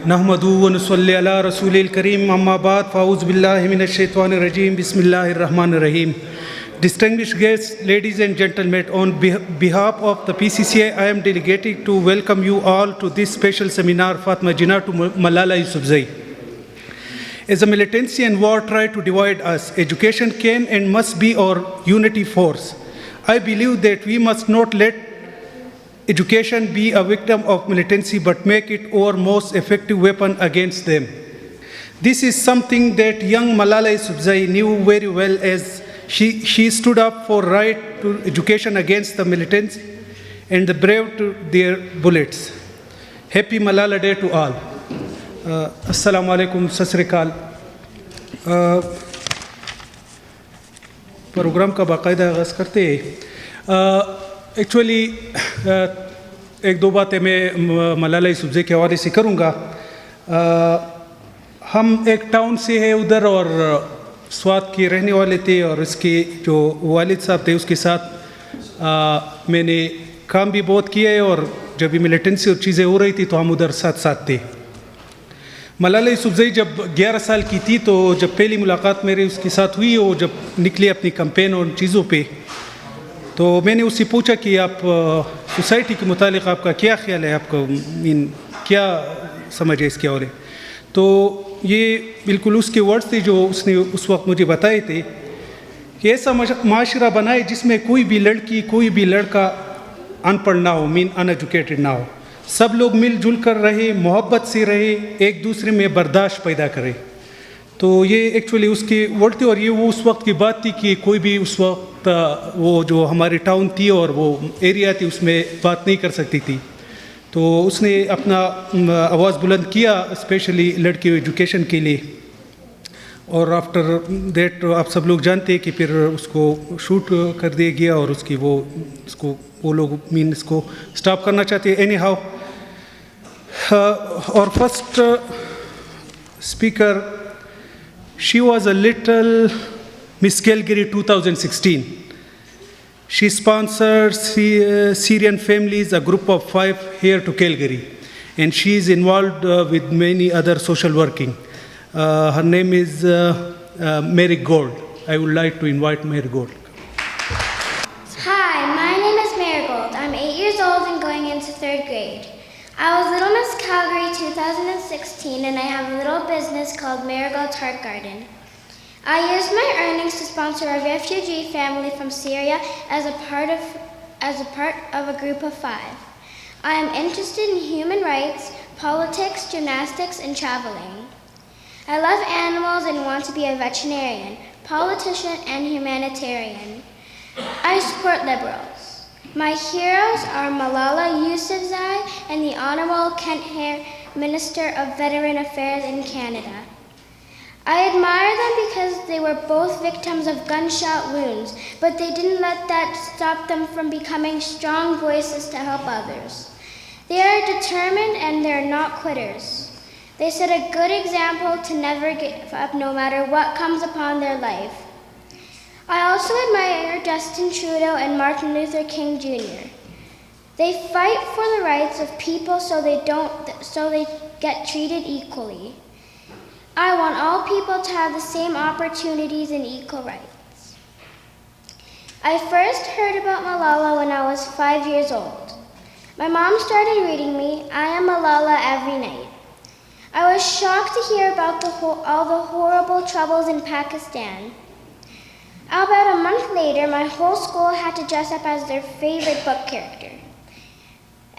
नहमदू व नुसल्ली अला रसूलिल करीम अम्मा बाद फ़ाऊज़ बिल्लाहि मिनश शैतानिर रजीम बिस्मिल्लाहिर रहमानिर रहीम. Distinguished guests, ladies and gentlemen, on behalf of the PCCI, I am delegating to welcome you all to this special seminar, Fatima Jinnah to Malala Yousafzai. As a militancy and war try to divide us, education can and must be our unity force. I believe that we must not let education be a victim of militancy, but make it our most effective weapon against them. This is something that young Malala Yousafzai knew very well, as she stood up for right to education against the militants and the brave to their bullets. Happy Malala Day to all. Assalamu alaikum, सत श्री अकाल. Programme का बाकायदा आगाज़ करते हैं. Actually एक दो बातें मैं मलाला यूसुफ़ज़ई के हवाले से करूँगा. हम एक टाउन से है उधर और स्वात के रहने वाले थे, और इसके जो वालिद साहब थे उसके साथ मैंने काम भी बहुत किया है, और जब भी मिलिटेंसी और चीज़ें हो रही थी तो हम उधर साथ साथ थे. मलाला यूसुफ़ज़ई जब 11 साल की थी तो जब पहली मुलाकात मेरी उसके साथ हुई, वो जब निकली अपनी कैंपेन और चीज़ों पे, तो मैंने उससे पूछा कि आप सोसाइटी के मुतालिक आपका क्या ख्याल है, आपका क्या समझ है इसके हवाले. तो ये बिल्कुल उसके वर्ड्स थे जो उसने उस वक्त मुझे बताए थे कि ऐसा माशरा बनाए जिसमें कोई भी लड़की कोई भी लड़का अनपढ़ ना हो, अनएजुकेटेड ना हो. सब लोग मिलजुल कर रहे, मोहब्बत से रहे, एक दूसरे में बर्दाश्त पैदा करें. तो ये एक्चुअली उसके वर्ड थे, और ये वो उस वक्त की बात थी कि कोई भी उस वक्त वो जो हमारी टाउन थी और वो एरिया थी उसमें बात नहीं कर सकती थी. तो उसने अपना आवाज़ बुलंद किया स्पेशली लड़की एजुकेशन के लिए, और आफ्टर दैट आप सब लोग जानते हैं कि फिर उसको शूट कर दिया गया, और उसकी वो लोग इसको स्टॉप करना चाहते हैं. एनी हाउ, और first speaker, she was a little Miss Calgary 2016. She sponsored Syrian families, a group of 5 here to Calgary, and she is involved with many other social working. Her name is Mary Gold. I would like to invite Mary Gold. Hi, my name is Marigold. I'm 8 years old and going into 3rd grade. I was Little Miss Calgary 2016, and I have a little business called Marigold's Heart Garden. I used my earnings to sponsor a refugee family from Syria as a part of a group of 5. I am interested in human rights, politics, gymnastics, and traveling. I love animals and want to be a veterinarian, politician, and humanitarian. I support liberals. My heroes are Malala Yousafzai and the Honorable Kent Heer, Minister of Veteran Affairs in Canada. I admire them because they were both victims of gunshot wounds, but they didn't let that stop them from becoming strong voices to help others. They are determined and they're not quitters. They set a good example to never give up no matter what comes upon their life. I also admire Justin Trudeau and Martin Luther King Jr. They fight for the rights of people so they get treated equally. I want all people to have the same opportunities and equal rights. I first heard about Malala when I was 5 years old. My mom started reading me I Am Malala every night. I was shocked to hear about all the horrible troubles in Pakistan. About a month later, my whole school had to dress up as their favorite book character.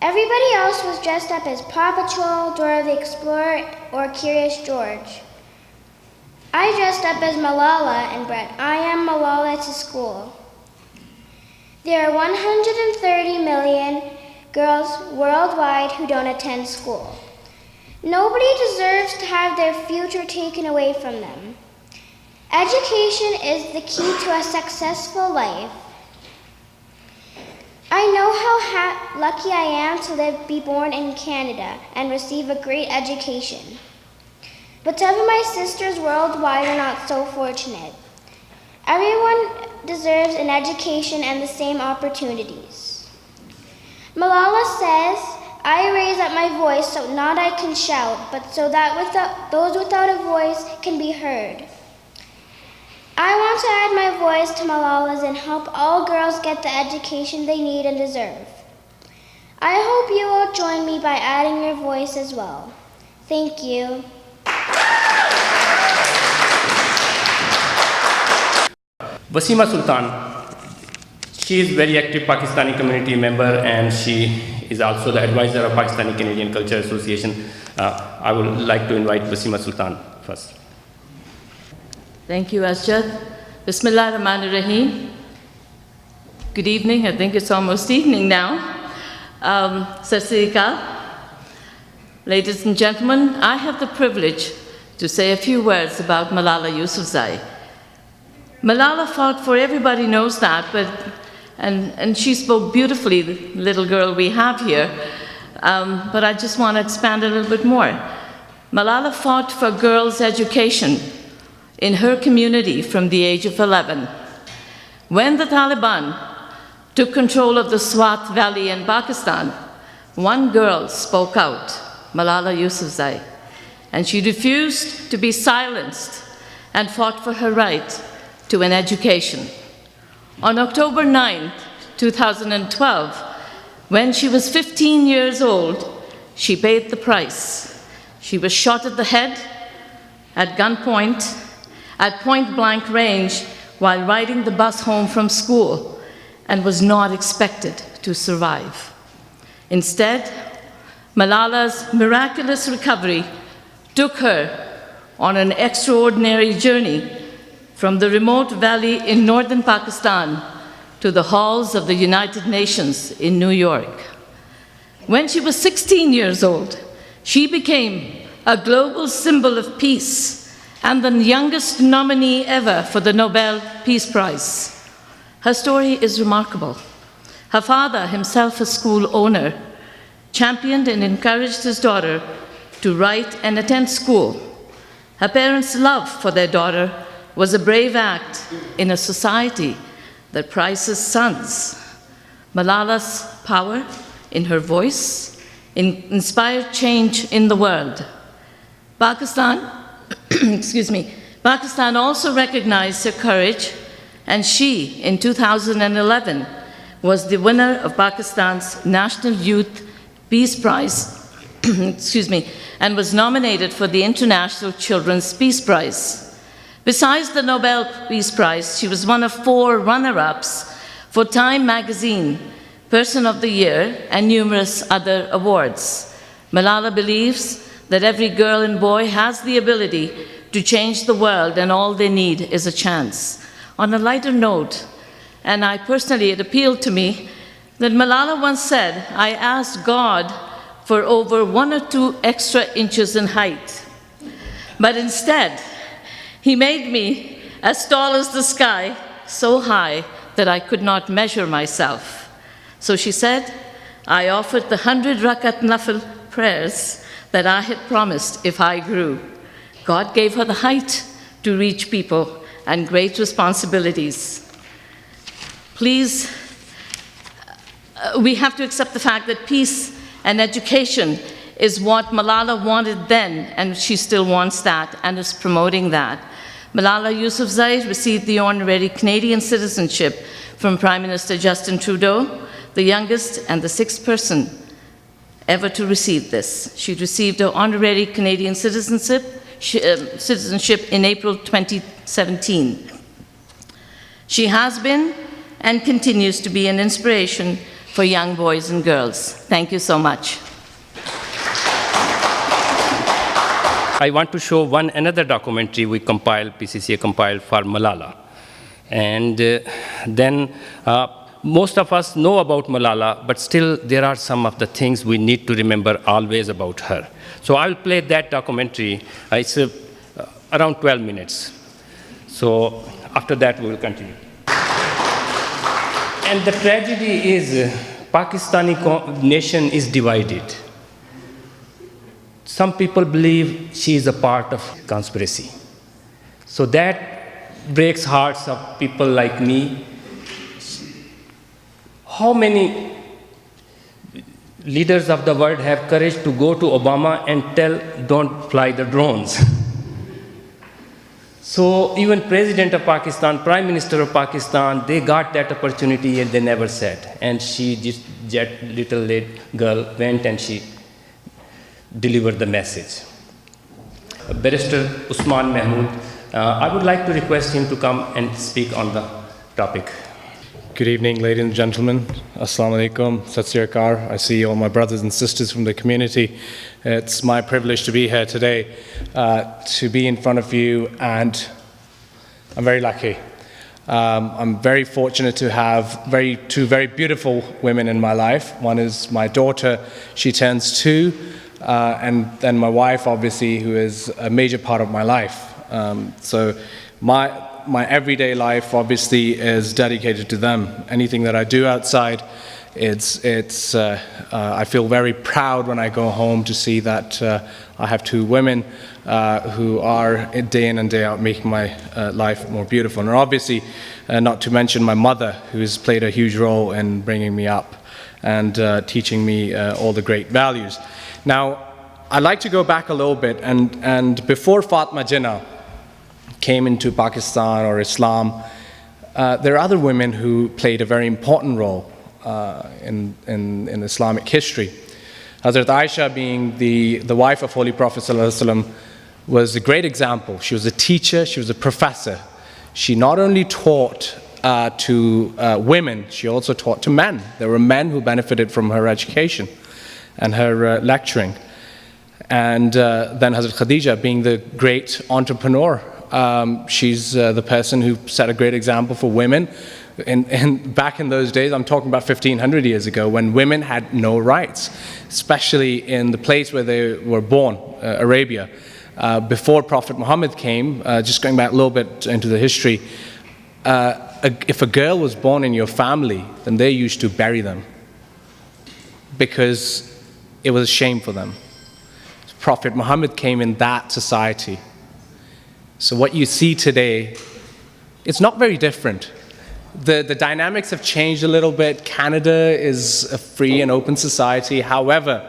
Everybody else was dressed up as Paw Patrol, Dora the Explorer, or Curious George. I dressed up as Malala and brought I Am Malala to school. There are 130 million girls worldwide who don't attend school. Nobody deserves to have their future taken away from them. Education is the key to a successful life. I know how lucky I am to be born in Canada and receive a great education. But some of my sisters worldwide are not so fortunate. Everyone deserves an education and the same opportunities. Malala says, I raise up my voice so not I can shout, but so that those without a voice can be heard. I want to add my voice to Malala's and help all girls get the education they need and deserve. I hope you will join me by adding your voice as well. Thank you. Wasima Sultan, she is very active Pakistani community member and she is also the advisor of Pakistani Canadian Culture Association. I would like to invite Wasima Sultan first. Thank you, Asjad. Bismillah ar-Rahman ar-Rahim. Good evening. I think it's almost evening now. Sat Sri Akal. Ladies and gentlemen, I have the privilege to say a few words about Malala Yousafzai. Malala fought for, everybody knows that, and she spoke beautifully, the little girl we have here, but I just want to expand a little bit more. Malala fought for girls' education in her community from the age of 11. When the Taliban took control of the Swat Valley in Pakistan, one girl spoke out, Malala Yousafzai, and she refused to be silenced and fought for her right to an education. On October 9, 2012, when she was 15 years old, she paid the price. She was shot at the head, at gunpoint, at point-blank range while riding the bus home from school, and was not expected to survive. Instead, Malala's miraculous recovery took her on an extraordinary journey from the remote valley in northern Pakistan to the halls of the United Nations in New York. When she was 16 years old, she became a global symbol of peace and the youngest nominee ever for the Nobel Peace Prize. Her story is remarkable. Her father, himself a school owner, championed and encouraged his daughter to write and attend school. Her parents' love for their daughter was a brave act in a society that prizes sons. Malala's power in her voice inspired change in the world. Pakistan Pakistan also recognized her courage, and she, in 2011, was the winner of Pakistan's National Youth Peace Prize, and was nominated for the International Children's Peace Prize. Besides the Nobel Peace Prize, she was one of 4 runner-ups for Time Magazine, Person of the Year, and numerous other awards. Malala believes that every girl and boy has the ability to change the world, and all they need is a chance. On a lighter note, and it appealed to me, that Malala once said, I asked God for over 1 or 2 extra inches in height, but instead, He made me as tall as the sky, so high that I could not measure myself. So she said, I offered the 100 Rakat Nafil prayers that I had promised if I grew. God gave her the height to reach people and great responsibilities. Please, we have to accept the fact that peace and education is what Malala wanted then, and she still wants that and is promoting that. Malala Yousafzai received the honorary Canadian citizenship from Prime Minister Justin Trudeau, the youngest and the 6th person ever to receive this. She received her honorary Canadian citizenship in April 2017. She has been and continues to be an inspiration for young boys and girls. Thank you so much. I want to show another documentary we compiled, PCCA compiled for Malala. And then most of us know about Malala, but still there are some of the things we need to remember always about her. So I'll play that documentary. It's around 12 minutes. So after that, we will continue. And the tragedy is Pakistani nation is divided. Some people believe she is a part of conspiracy. So that breaks hearts of people like me. How many leaders of the world have courage to go to Obama and tell, don't fly the drones. So even President of Pakistan, Prime Minister of Pakistan, they got that opportunity and they never said. And she, just little girl, went and she delivered the message. Barrister Usman Mahmood, I would like to request him to come and speak on the topic. Good evening, ladies and gentlemen. Assalamu alaikum, Sat Sri Akal. I see all my brothers and sisters from the community. It's my privilege to be here today, to be in front of you, and I'm very lucky. I'm very fortunate to have two very beautiful women in my life. One is my daughter, she turns 2, and then my wife, obviously, who is a major part of my life. So my everyday life, obviously, is dedicated to them. Anything that I do outside, I feel very proud when I go home to see that I have 2 women who are day in and day out making my life more beautiful. And obviously, not to mention my mother, who has played a huge role in bringing me up and teaching me all the great values. Now, I'd like to go back a little bit, and before Fatma Jinnah came into Pakistan or Islam, there are other women who played a very important role in Islamic history. Hazrat Aisha, being the wife of Holy Prophet ﷺ, was a great example. She was a teacher, she was a professor. She not only taught to women, she also taught to men. There were men who benefited from her education and her lecturing. And then Hazrat Khadija, being the great entrepreneur, she's the person who set a great example for women. Back in those days, I'm talking about 1500 years ago, when women had no rights, especially in the place where they were born, Arabia. Before Prophet Muhammad came, just going back a little bit into the history, if a girl was born in your family, then they used to bury them because it was a shame for them. Prophet Muhammad came in that society. So what you see today, it's not very different. The dynamics have changed a little bit. Canada is a free and open society. However,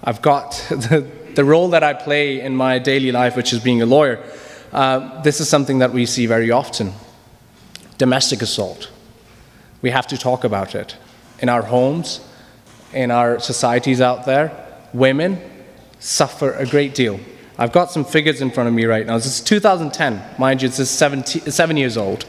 I've got the role that I play in my daily life, which is being a lawyer. This is something that we see very often. Domestic assault. We have to talk about it. In our homes, in our societies out there, women suffer a great deal. I've got some figures in front of me right now. This is 2010. Mind you, this is 7 years old.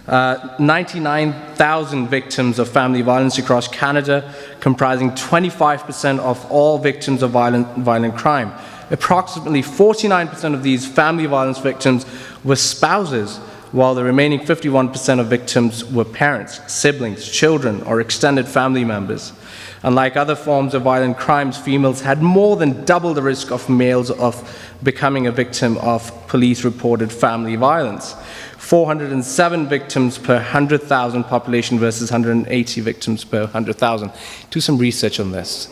99,000 victims of family violence across Canada, comprising 25% of all victims of violent crime. Approximately 49% of these family violence victims were spouses, while the remaining 51% of victims were parents, siblings, children, or extended family members. Unlike other forms of violent crimes, females had more than double the risk of males of becoming a victim of police-reported family violence. 407 victims per 100,000 population versus 180 victims per 100,000. Do some research on this.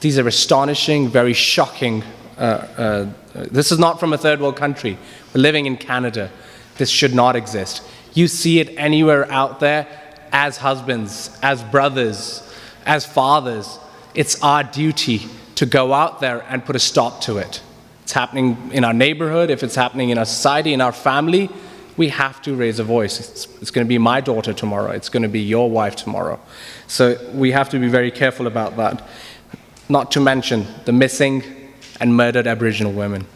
These are astonishing, very shocking. This is not from a third world country. We're living in Canada. This should not exist. You see it anywhere out there as husbands, as brothers, as fathers. It's our duty to go out there and put a stop to it. It's happening in our neighborhood, if it's happening in our society, in our family, we have to raise a voice. It's going to be my daughter tomorrow. It's going to be your wife tomorrow. So we have to be very careful about that. Not to mention the missing and murdered Aboriginal women.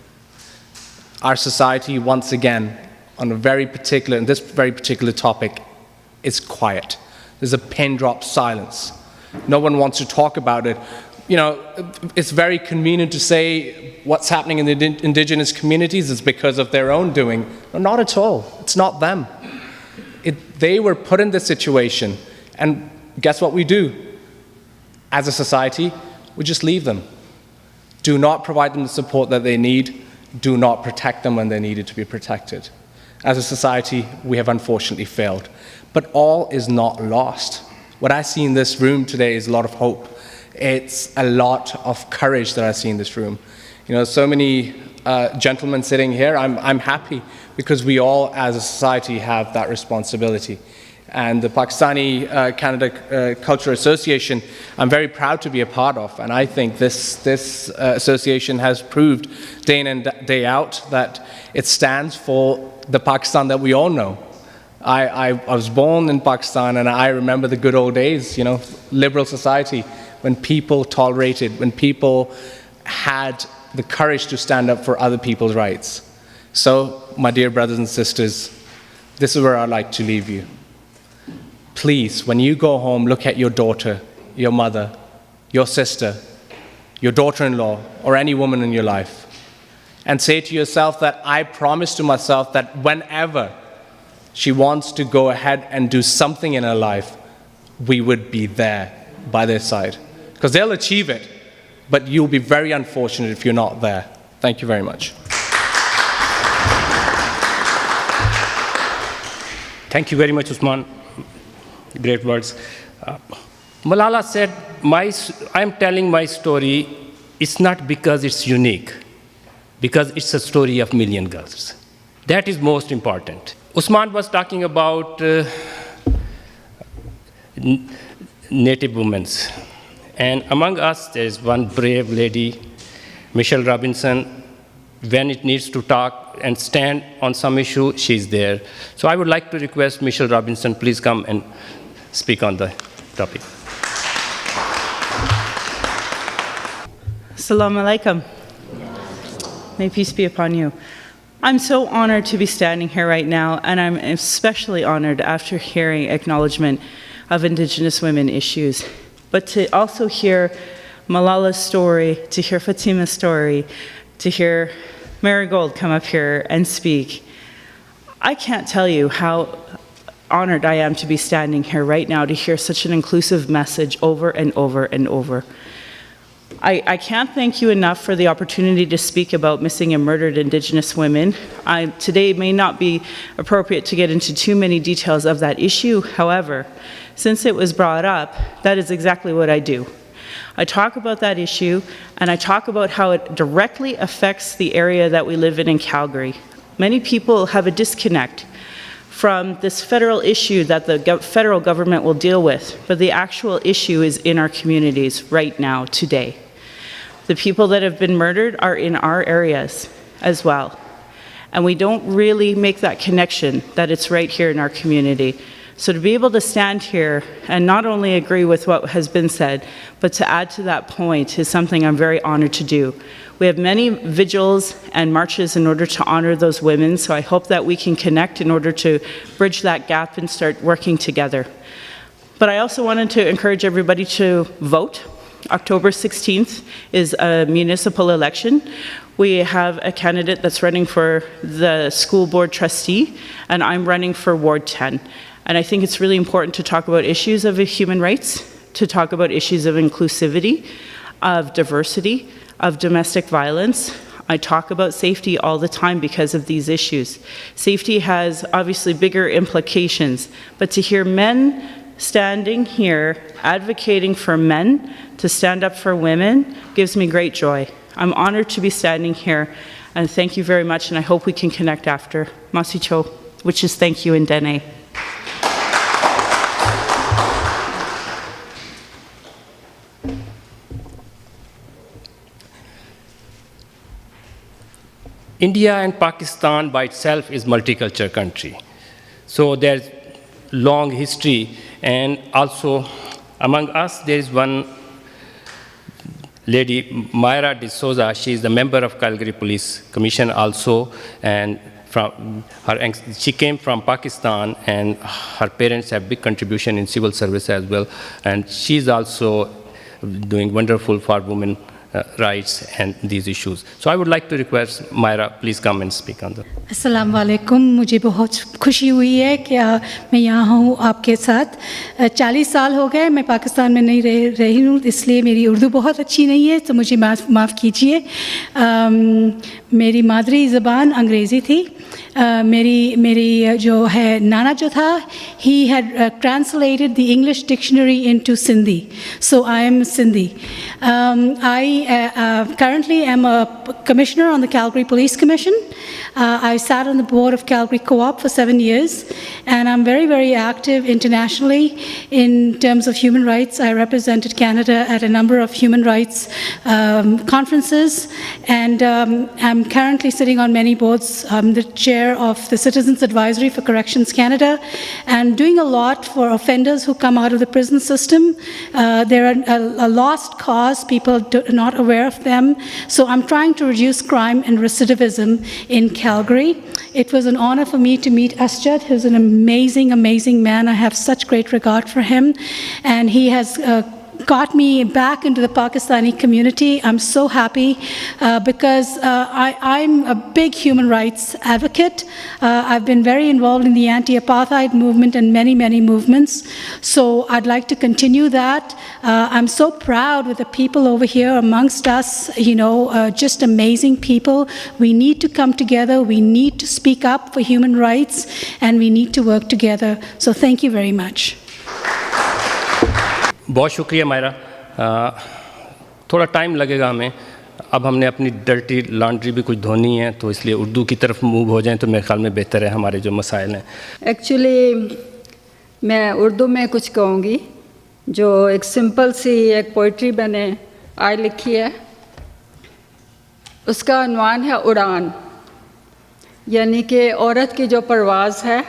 Our society, once again, on this very particular topic, is quiet. There's a pin drop silence. No one wants to talk about it. You know, it's very convenient to say what's happening in the indigenous communities is because of their own doing. No, not at all. It's not them. They were put in this situation, and guess what we do? As a society, we just leave them. Do not provide them the support that they need. Do not protect them when they needed to be protected. As a society, we have unfortunately failed. But all is not lost. What I see in this room today is a lot of hope. It's a lot of courage that I see in this room. You know, so many gentlemen sitting here, I'm happy because we all as a society have that responsibility. and the Pakistani Canada Cultural Association, I'm very proud to be a part of. And I think this association has proved day in and day out that it stands for the Pakistan that we all know. I was born in Pakistan, and I remember the good old days, you know, liberal society, when people tolerated, when people had the courage to stand up for other people's rights. So, my dear brothers and sisters, this is where I'd like to leave you. Please, when you go home, look at your daughter, your mother, your sister, your daughter-in-law, or any woman in your life, and say to yourself that I promise to myself that whenever she wants to go ahead and do something in her life, we would be there by their side. Because they'll achieve it, but you'll be very unfortunate if you're not there. Thank you very much. Thank you very much, Usman. Great words. Malala said, I'm telling my story, it's not because it's unique, because it's a story of million girls. That is most important. Usman was talking about Native women. And among us, there is one brave lady, Michelle Robinson. When it needs to talk and stand on some issue, she's there. So I would like to request Michelle Robinson, please come and speak on the topic. Assalamu alaikum. May peace be upon you. I'm so honored to be standing here right now, and I'm especially honored after hearing acknowledgement of Indigenous women issues. But to also hear Malala's story, to hear Fatima's story, to hear Marigold come up here and speak, I can't tell you how honored I am to be standing here right now to hear such an inclusive message over and over and over. I can't thank you enough for the opportunity to speak about missing and murdered Indigenous women. Today may not be appropriate to get into too many details of that issue. However, since it was brought up, that is exactly what I do. I talk about that issue, and I talk about how it directly affects the area that we live in Calgary. Many people have a disconnect from this federal issue that the federal government will deal with, but the actual issue is in our communities right now, today. The people that have been murdered are in our areas as well. And we don't really make that connection that it's right here in our community. So to be able to stand here and not only agree with what has been said, but to add to that point is something I'm very honored to do. We have many vigils and marches in order to honor those women, so I hope that we can connect in order to bridge that gap and start working together. But I also wanted to encourage everybody to vote. October 16th is a municipal election. We have a candidate that's running for the school board trustee, and I'm running for Ward 10. And I think it's really important to talk about issues of human rights, to talk about issues of inclusivity, of diversity, of domestic violence. I talk about safety all the time because of these issues. Safety has obviously bigger implications, but to hear men standing here advocating for men to stand up for women gives me great joy. I'm honored to be standing here, and thank you very much, and I hope we can connect after. Masicho, which is thank you in Dene. India and Pakistan by itself is multicultural country. So there's long history, and also among us there is one lady, Myra D'Souza. She is the member of Calgary Police Commission also, and she came from Pakistan, and her parents have big contribution in civil service as well, and she's also doing wonderful for women rights and these issues. So I would like to request Myra, please come and speak on that. अस्सलाम वालेकुम, मुझे बहुत खुशी हुई है कि मैं यहाँ हूँ आपके साथ। 40 साल हो गए मैं पाकिस्तान में नहीं रही हूँ, इसलिए मेरी उर्दू बहुत अच्छी नहीं है, तो मुझे माफ़ कीजिए। मेरी मादरी ज़बान अंग्रेज़ी थी। मेरी जो है नाना जो था, he had translated the English dictionary into Sindhi, so I am Sindhi. I currently am a commissioner on the Calgary Police Commission. I sat on the board of Calgary Co-op for 7 years, and I'm very, very active internationally in terms of human rights. I represented Canada at a number of human rights conferences, and I'm currently sitting on many boards. I'm the chair of the Citizens Advisory for Corrections Canada, and doing a lot for offenders who come out of the prison system. They're a lost cause, people are not aware of them. So I'm trying to reduce crime and recidivism in Calgary. It was an honor for me to meet Asjad, who's an amazing, amazing man. I have such great regard for him. And he has got me back into the Pakistani community. I'm so happy because I'm a big human rights advocate. I've been very involved in the anti-apartheid movement and many, many movements. So I'd like to continue that. I'm so proud with the people over here amongst us, just amazing people. We need to come together. We need to speak up for human rights, and we need to work together. So thank you very much. बहुत शुक्रिया मायरा। थोड़ा time लगेगा हमें, अब हमने अपनी dirty laundry भी कुछ धोनी है, तो इसलिए उर्दू की तरफ मूव हो जाएं तो मेरे ख्याल में बेहतर है हमारे जो मसाइल हैं। एक्चुअली मैं उर्दू में कुछ कहूँगी, जो एक सिंपल सी एक पोइट्री मैंने आज लिखी है। उसका अनवान है उड़ान, यानी कि औरत की जो परवाज़ है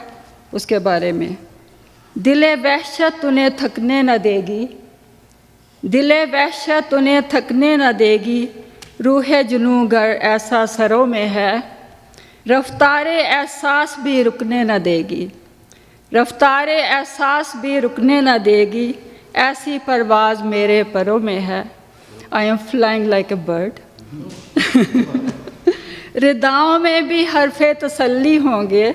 उसके बारे में। दिले वहशत उन्हें थकने न देगी, दिले वहशत उन्हें थकने न देगी, रूह जुनूं गर ऐसा सरों में है, रफ्तारे एहसास भी रुकने न देगी, रफ्तारे एहसास भी रुकने न देगी, ऐसी परवाज़ मेरे परों में है। I am flying like a bird. रिदाओं में भी हरफ़े तसल्ली होंगे,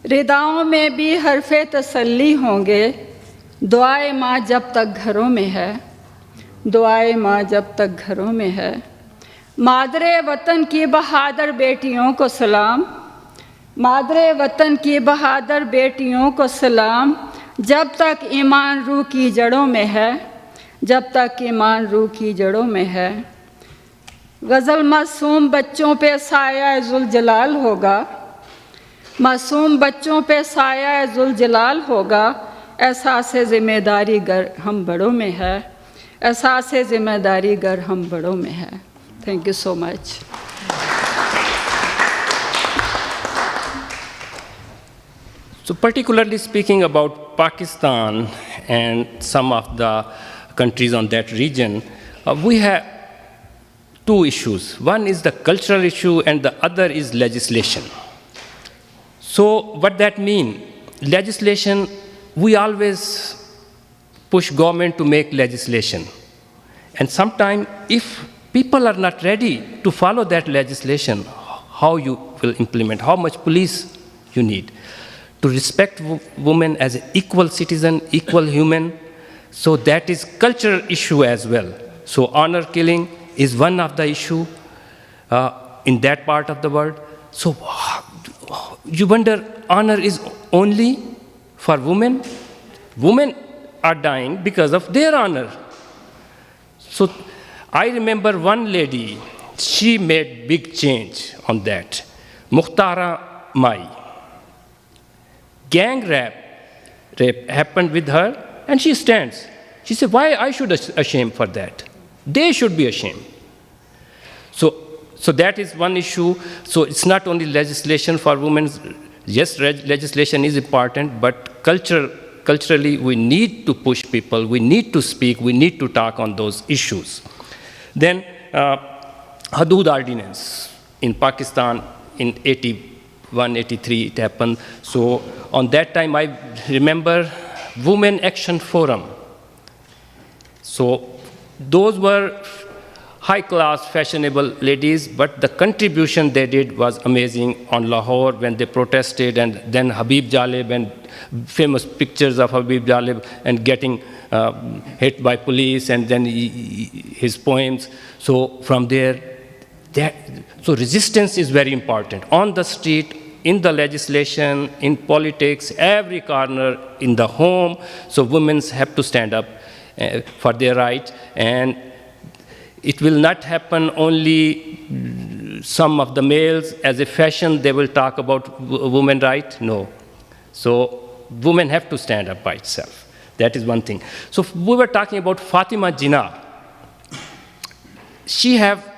रिदाओं में भी हरफ़े तसल्ली होंगे, दुआए माँ जब तक घरों में है, दुआए माँ जब तक घरों में है। मादरे वतन की बहादुर बेटियों को सलाम, मादरे वतन की बहादुर बेटियों को सलाम, जब तक ईमान रूह की जड़ों में है, जब तक ईमान रूह की जड़ों में है। गज़ल मासूम बच्चों पे साया ज़ुल जलाल होगा, मासूम बच्चों पे साया ज़ुल जलाल होगा, एहसास ज़िम्मेदारी गर हम बड़ों में है, एहसास ज़िम्मेदारी गर हम बड़ों में है। Thank you so much. So particularly speaking about Pakistan and some of the countries on that region, we have two issues. One is the cultural issue and the other is legislation. So what that means? Legislation, we always push government to make legislation. And sometimes if people are not ready to follow that legislation, how you will implement, how much police you need. To respect women as an equal citizen, equal human, so that is cultural issue as well. So honor killing is one of the issue in that part of the world. So you wonder, honor is only for women? Women are dying because of their honor. So I remember one lady, she made big change on that. Mukhtara Mai. Gang rape happened with her, and she stands. She said, why I should ashamed for that? They should be ashamed. So that is one issue. So it's not only legislation for women. Yes, legislation is important, but culturally we need to push people, we need to speak, we need to talk on those issues. Then Hudud Ordinance in Pakistan in 81, 83 it happened. So on that time I remember Women Action Forum. So those were high-class, fashionable ladies, but the contribution they did was amazing on Lahore when they protested, and then Habib Jalib and famous pictures of Habib Jalib and getting hit by police, and then his poems. So from there, so resistance is very important. On the street, in the legislation, in politics, every corner, in the home, so women have to stand up for their rights. And it will not happen only some of the males as a fashion, they will talk about women right. No. So women have to stand up by itself. That is one thing. So we were talking about Fatima Jinnah. She have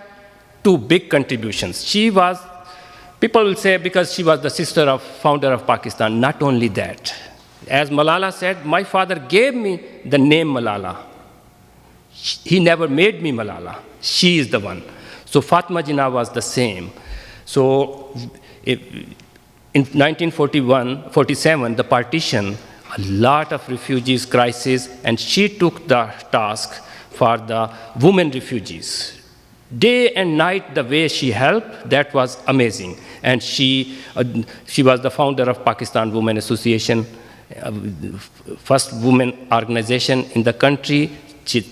two big contributions. She was, people will say because she was the sister of founder of Pakistan. Not only that. As Malala said, my father gave me the name Malala. He never made me Malala. She is the one. So Fatima Jinnah was the same. So in 1947, the partition, a lot of refugees crisis, and she took the task for the women refugees. Day and night, the way she helped, that was amazing. And she was the founder of Pakistan Women Association, first women organization in the country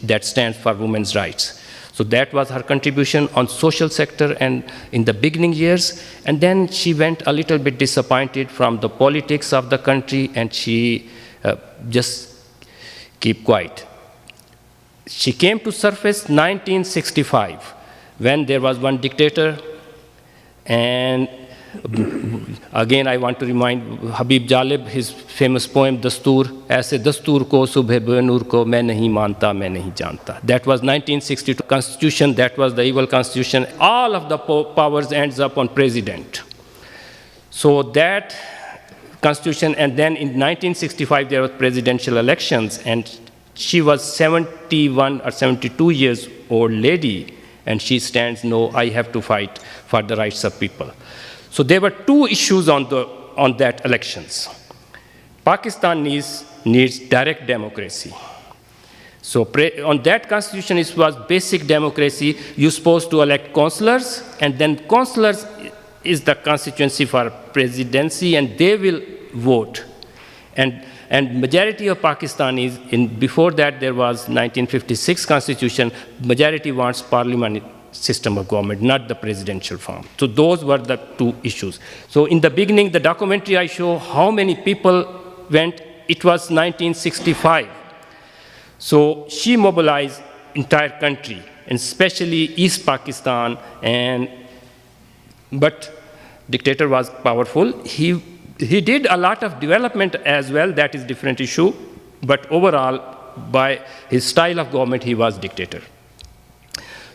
that stands for women's rights. So that was her contribution on social sector and in the beginning years. And then she went a little bit disappointed from the politics of the country, and she just keep quiet. She came to surface 1965 when there was one dictator, and again I want to remind Habib Jalib, his famous poem Dastoor, ऐसे दस्तूर को सुबह बेनूर को मैं नहीं मानता मैं नहीं जानता. That was 1962 constitution. That was the evil constitution. All of the powers ends up on president. So that constitution, and then in 1965 there was presidential elections, and she was 71 or 72 years old lady, and she stands, no, I have to fight for the rights of people. So there were two issues on that elections. Pakistan needs direct democracy. So on that constitution, it was basic democracy. You're supposed to elect councillors, and then councillors is the constituency for presidency, and they will vote. And majority of Pakistanis, before that there was 1956 constitution, majority wants parliament system of government, not the presidential form. So those were the two issues. So in the beginning, the documentary I show how many people went. It was 1965. So she mobilized entire country, and especially East Pakistan, but dictator was powerful. He did a lot of development as well, that is different issue, but overall, by his style of government, he was dictator.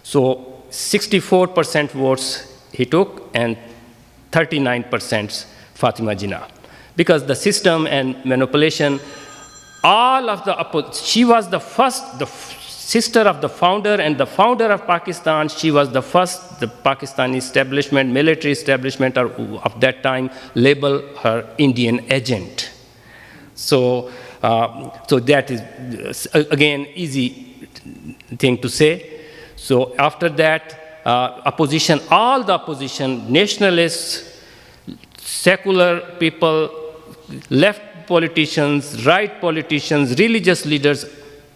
So 64% votes he took, and 39% Fatima Jinnah. Because the system and manipulation, all of she was the first, the sister of the founder and the founder of Pakistan. She was the first, the Pakistani establishment, military establishment of that time, label her Indian agent. So that is, again, easy thing to say. So after that, opposition, all the opposition, nationalists, secular people, left politicians, right politicians, religious leaders,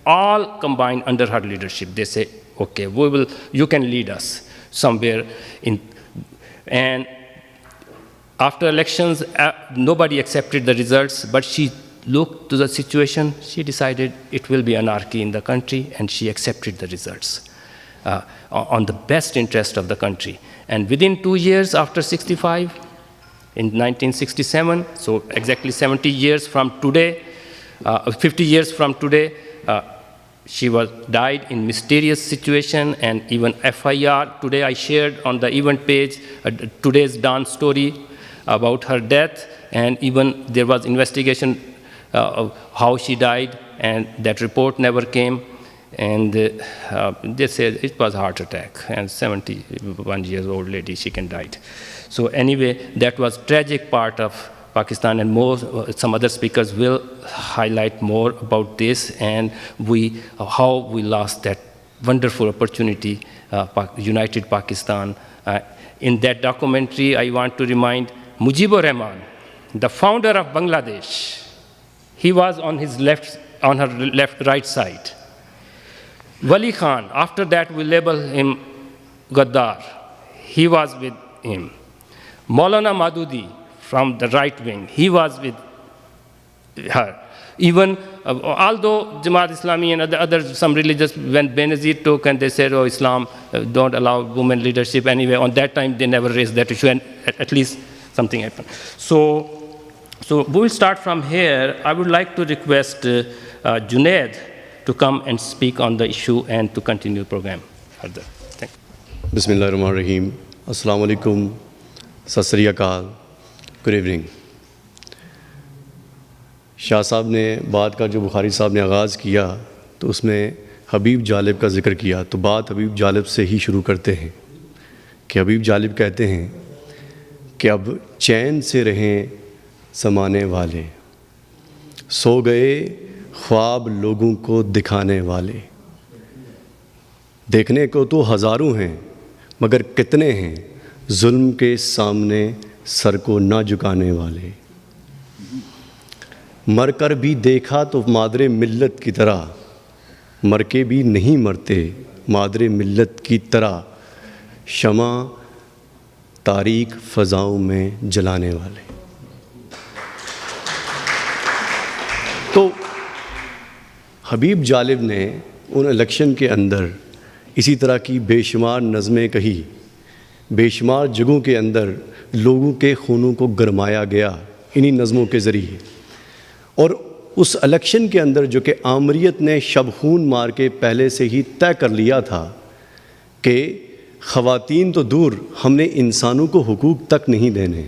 all combined under her leadership. They say, okay, you can lead us somewhere in. And after elections, nobody accepted the results, but she looked to the situation. She decided it will be anarchy in the country, and she accepted the results on the best interest of the country. And within 2 years after 65, in 1967, so exactly 70 years from today, 50 years from today, she died in mysterious situation, and even FIR, today I shared on the event page today's dawn story about her death, and even there was investigation of how she died, and that report never came, and they said it was a heart attack, and 71 years old lady, she can die. So anyway, that was tragic part of Pakistan, and some other speakers will highlight more about this, and how we lost that wonderful opportunity, United Pakistan. In that documentary, I want to remind Mujibur Rahman, the founder of Bangladesh. He was on her right side. Wali Khan, after that we label him Gaddar. He was with him. Maulana Madudi, from the right wing, he was with her. Even although Jamaat Islami and other some religious, when Benazir took and they said, oh, Islam don't allow women leadership anyway, on that time they never raised that issue, and at least something happened. So we will start from here. I would like to request Junaid to come and speak on the issue and to continue the program further. Thank you. Bismillahirrahmanirrahim. Assalamu alaikum. Sat Sri Akal. Good evening. شاہ صاحب نے بات کا جو بخاری صاحب نے آغاز کیا تو اس میں حبیب جالب کا ذکر کیا، تو بات حبیب جالب سے ہی شروع کرتے ہیں کہ حبیب جالب کہتے ہیں کہ اب چین سے رہیں زمانے والے، سو گئے خواب لوگوں کو دکھانے والے، دیکھنے کو تو ہزاروں ہیں مگر کتنے ہیں ظلم کے سامنے سر کو نہ جھکانے والے، مر کر بھی دیکھا تو مادر ملت کی طرح، مر کے بھی نہیں مرتے مادر ملت کی طرح، شمع تاریک فضاؤں میں جلانے والے۔ تو حبیب جالب نے ان الیکشن کے اندر اسی طرح کی بے شمار نظمیں کہی، بے شمار جگہوں کے اندر لوگوں کے خونوں کو گرمایا گیا انہی نظموں کے ذریعے، اور اس الیکشن کے اندر جو کہ آمریت نے شب خون مار کے پہلے سے ہی طے کر لیا تھا کہ خواتین تو دور، ہم نے انسانوں کو حقوق تک نہیں دینے۔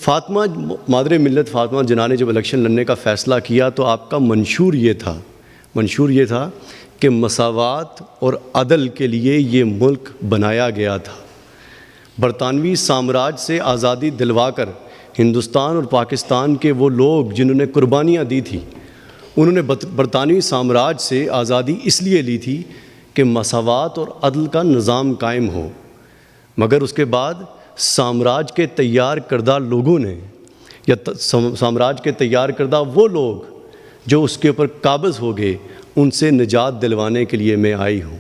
فاطمہ مادر ملت فاطمہ جناح نے جب الیکشن لڑنے کا فیصلہ کیا تو آپ کا منشور یہ تھا کہ مساوات اور عدل کے لیے یہ ملک بنایا گیا تھا۔ برطانوی سامراج سے آزادی دلوا کر ہندوستان اور پاکستان کے وہ لوگ جنہوں نے قربانیاں دی تھی، انہوں نے برطانوی سامراج سے آزادی اس لیے لی تھی کہ مساوات اور عدل کا نظام قائم ہو، مگر اس کے بعد سامراج کے تیار کردہ لوگوں نے یا سامراج کے تیار کردہ وہ لوگ جو اس کے اوپر قابض ہو گئے، ان سے نجات دلوانے کے لیے میں آئی ہوں،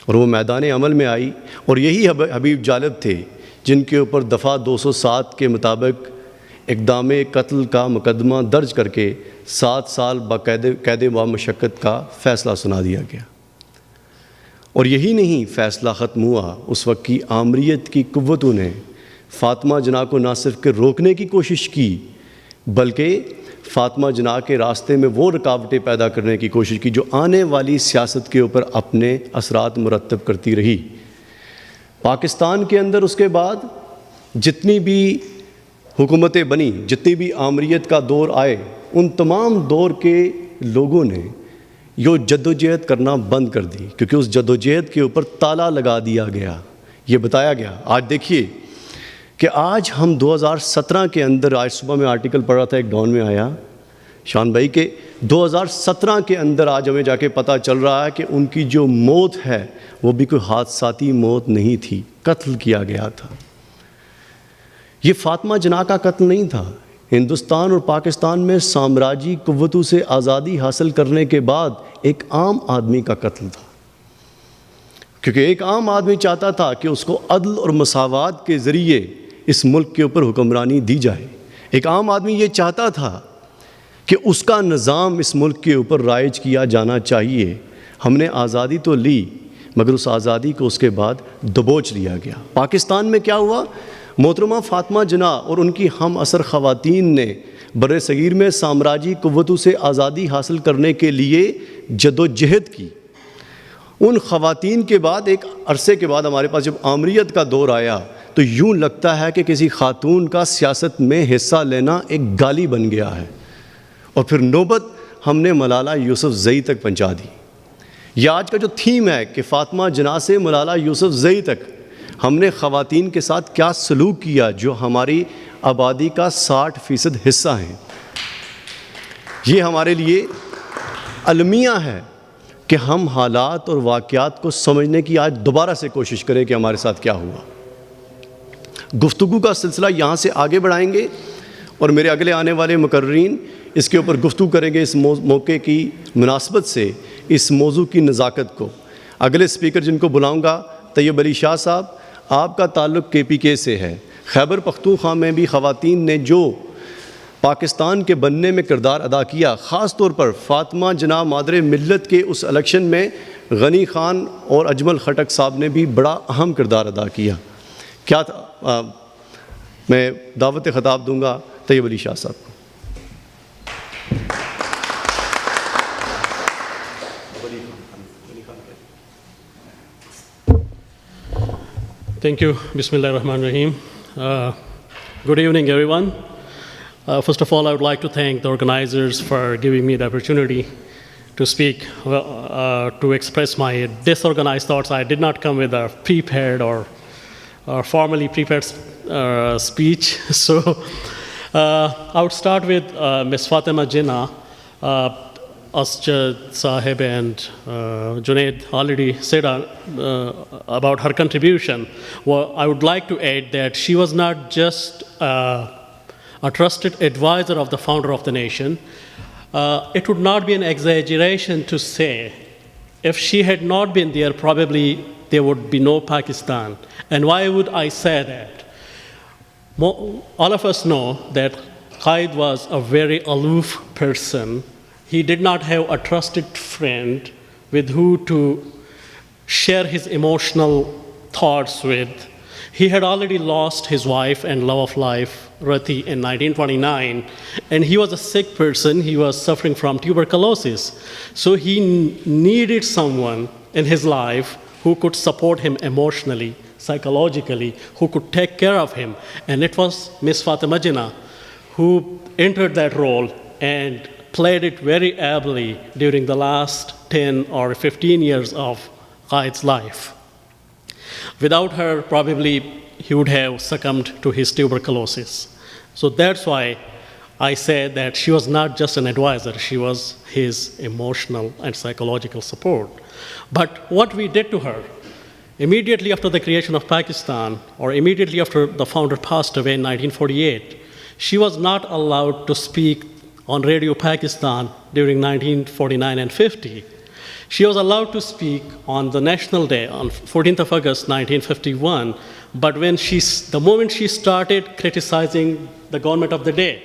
اور وہ میدان عمل میں آئی، اور یہی حبیب جالب تھے جن کے اوپر دفعہ 207 کے مطابق اقدام قتل کا مقدمہ درج کر کے 7 سال قید و مشقت کا فیصلہ سنا دیا گیا۔ اور یہی نہیں، فیصلہ ختم ہوا، اس وقت کی آمریت کی قوتوں نے فاطمہ جناح کو نہ صرف کہ روکنے کی کوشش کی بلکہ فاطمہ جناح کے راستے میں وہ رکاوٹیں پیدا کرنے کی کوشش کی جو آنے والی سیاست کے اوپر اپنے اثرات مرتب کرتی رہی۔ پاکستان کے اندر اس کے بعد جتنی بھی حکومتیں بنی، جتنی بھی آمریت کا دور آئے، ان تمام دور کے لوگوں نے یہ جدوجہد کرنا بند کر دی، کیونکہ اس جدوجہد کے اوپر تالا لگا دیا گیا، یہ بتایا گیا۔ آج دیکھیے کہ آج ہم 2017 کے اندر، آج صبح میں آرٹیکل پڑھ رہا تھا، ایک ڈان میں آیا شان بھائی کہ 2017 کے اندر آج ہمیں جا کے پتہ چل رہا ہے کہ ان کی جو موت ہے وہ بھی کوئی حادثاتی موت نہیں تھی، قتل کیا گیا تھا۔ یہ فاطمہ جناح کا قتل نہیں تھا، ہندوستان اور پاکستان میں سامراجی قوتوں سے آزادی حاصل کرنے کے بعد ایک عام آدمی کا قتل تھا، کیونکہ ایک عام آدمی چاہتا تھا کہ اس کو عدل اور مساوات کے ذریعے اس ملک کے اوپر حکمرانی دی جائے۔ ایک عام آدمی یہ چاہتا تھا کہ اس کا نظام اس ملک کے اوپر رائج کیا جانا چاہیے۔ ہم نے آزادی تو لی مگر اس آزادی کو اس کے بعد دبوچ لیا گیا۔ پاکستان میں کیا ہوا؟ محترمہ فاطمہ جناح اور ان کی ہم عصر خواتین نے بر صغیر میں سامراجی قوتوں سے آزادی حاصل کرنے کے لیے جدوجہد کی۔ ان خواتین کے بعد ایک عرصے کے بعد ہمارے پاس جب آمریت کا دور آیا تو یوں لگتا ہے کہ کسی خاتون کا سیاست میں حصہ لینا ایک گالی بن گیا ہے، اور پھر نوبت ہم نے ملالہ یوسفزئی تک پہنچا دی۔ یہ آج کا جو تھیم ہے کہ فاطمہ جناح سے ملالہ یوسفزئی تک ہم نے خواتین کے ساتھ کیا سلوک کیا جو ہماری آبادی کا 60% حصہ ہیں۔ یہ ہمارے لیے المیہ ہے کہ ہم حالات اور واقعات کو سمجھنے کی آج دوبارہ سے کوشش کریں کہ ہمارے ساتھ کیا ہوا۔ گفتگو کا سلسلہ یہاں سے آگے بڑھائیں گے اور میرے اگلے آنے والے مقررین اس کے اوپر گفتگو کریں گے، اس موقع کی مناسبت سے اس موضوع کی نزاکت کو۔ اگلے سپیکر جن کو بلاؤں گا طیب علی شاہ صاحب، آپ کا تعلق کے پی کے سے ہے۔ خیبر پختونخوا میں بھی خواتین نے جو पाकिस्तान के बनने में किरदार अदा किया। ख़ास तौर पर फ़ातिमा जनाब मादरे मिल्लत के उस इलेक्शन में गनी खान और अजमल खटक साहब ने भी बड़ा अहम किरदार अदा किया। क्या मैं दावत ख़िताब दूँगा तैयब अली शाह साहब को। Thank you. Bismillah ar-Rahman ar-Rahim. Good evening, everyone. First of all, I would like to thank the organizers for giving me the opportunity to speak, to express my disorganized thoughts. I did not come with a prepared or formally prepared speech. So I would start with Ms. Fatima Jinnah. Asjad Sahib and Junaid already said about her contribution. Well, I would like to add that she was not just a trusted advisor of the founder of the nation. It would not be an exaggeration to say if she had not been there, probably there would be no Pakistan. And why would I say that? All of us know that Qaid was a very aloof person. He did not have a trusted friend with who to share his emotional thoughts with. He had already lost his wife and love of life, Rati, in 1929, and he was a sick person. He was suffering from tuberculosis. So he needed someone in his life who could support him emotionally, psychologically, who could take care of him. And it was Ms. Fatima Jinnah who entered that role and played it very ably during the last 10 or 15 years of Qaid's life. Without her, probably he would have succumbed to his tuberculosis. So that's why I said that she was not just an advisor, she was his emotional and psychological support. But what we did to her, immediately after the creation of Pakistan, or immediately after the founder passed away in 1948, she was not allowed to speak on Radio Pakistan during 1949 and 50. She was allowed to speak on the National Day on 14th of August 1951, but the moment she started criticizing the government of the day,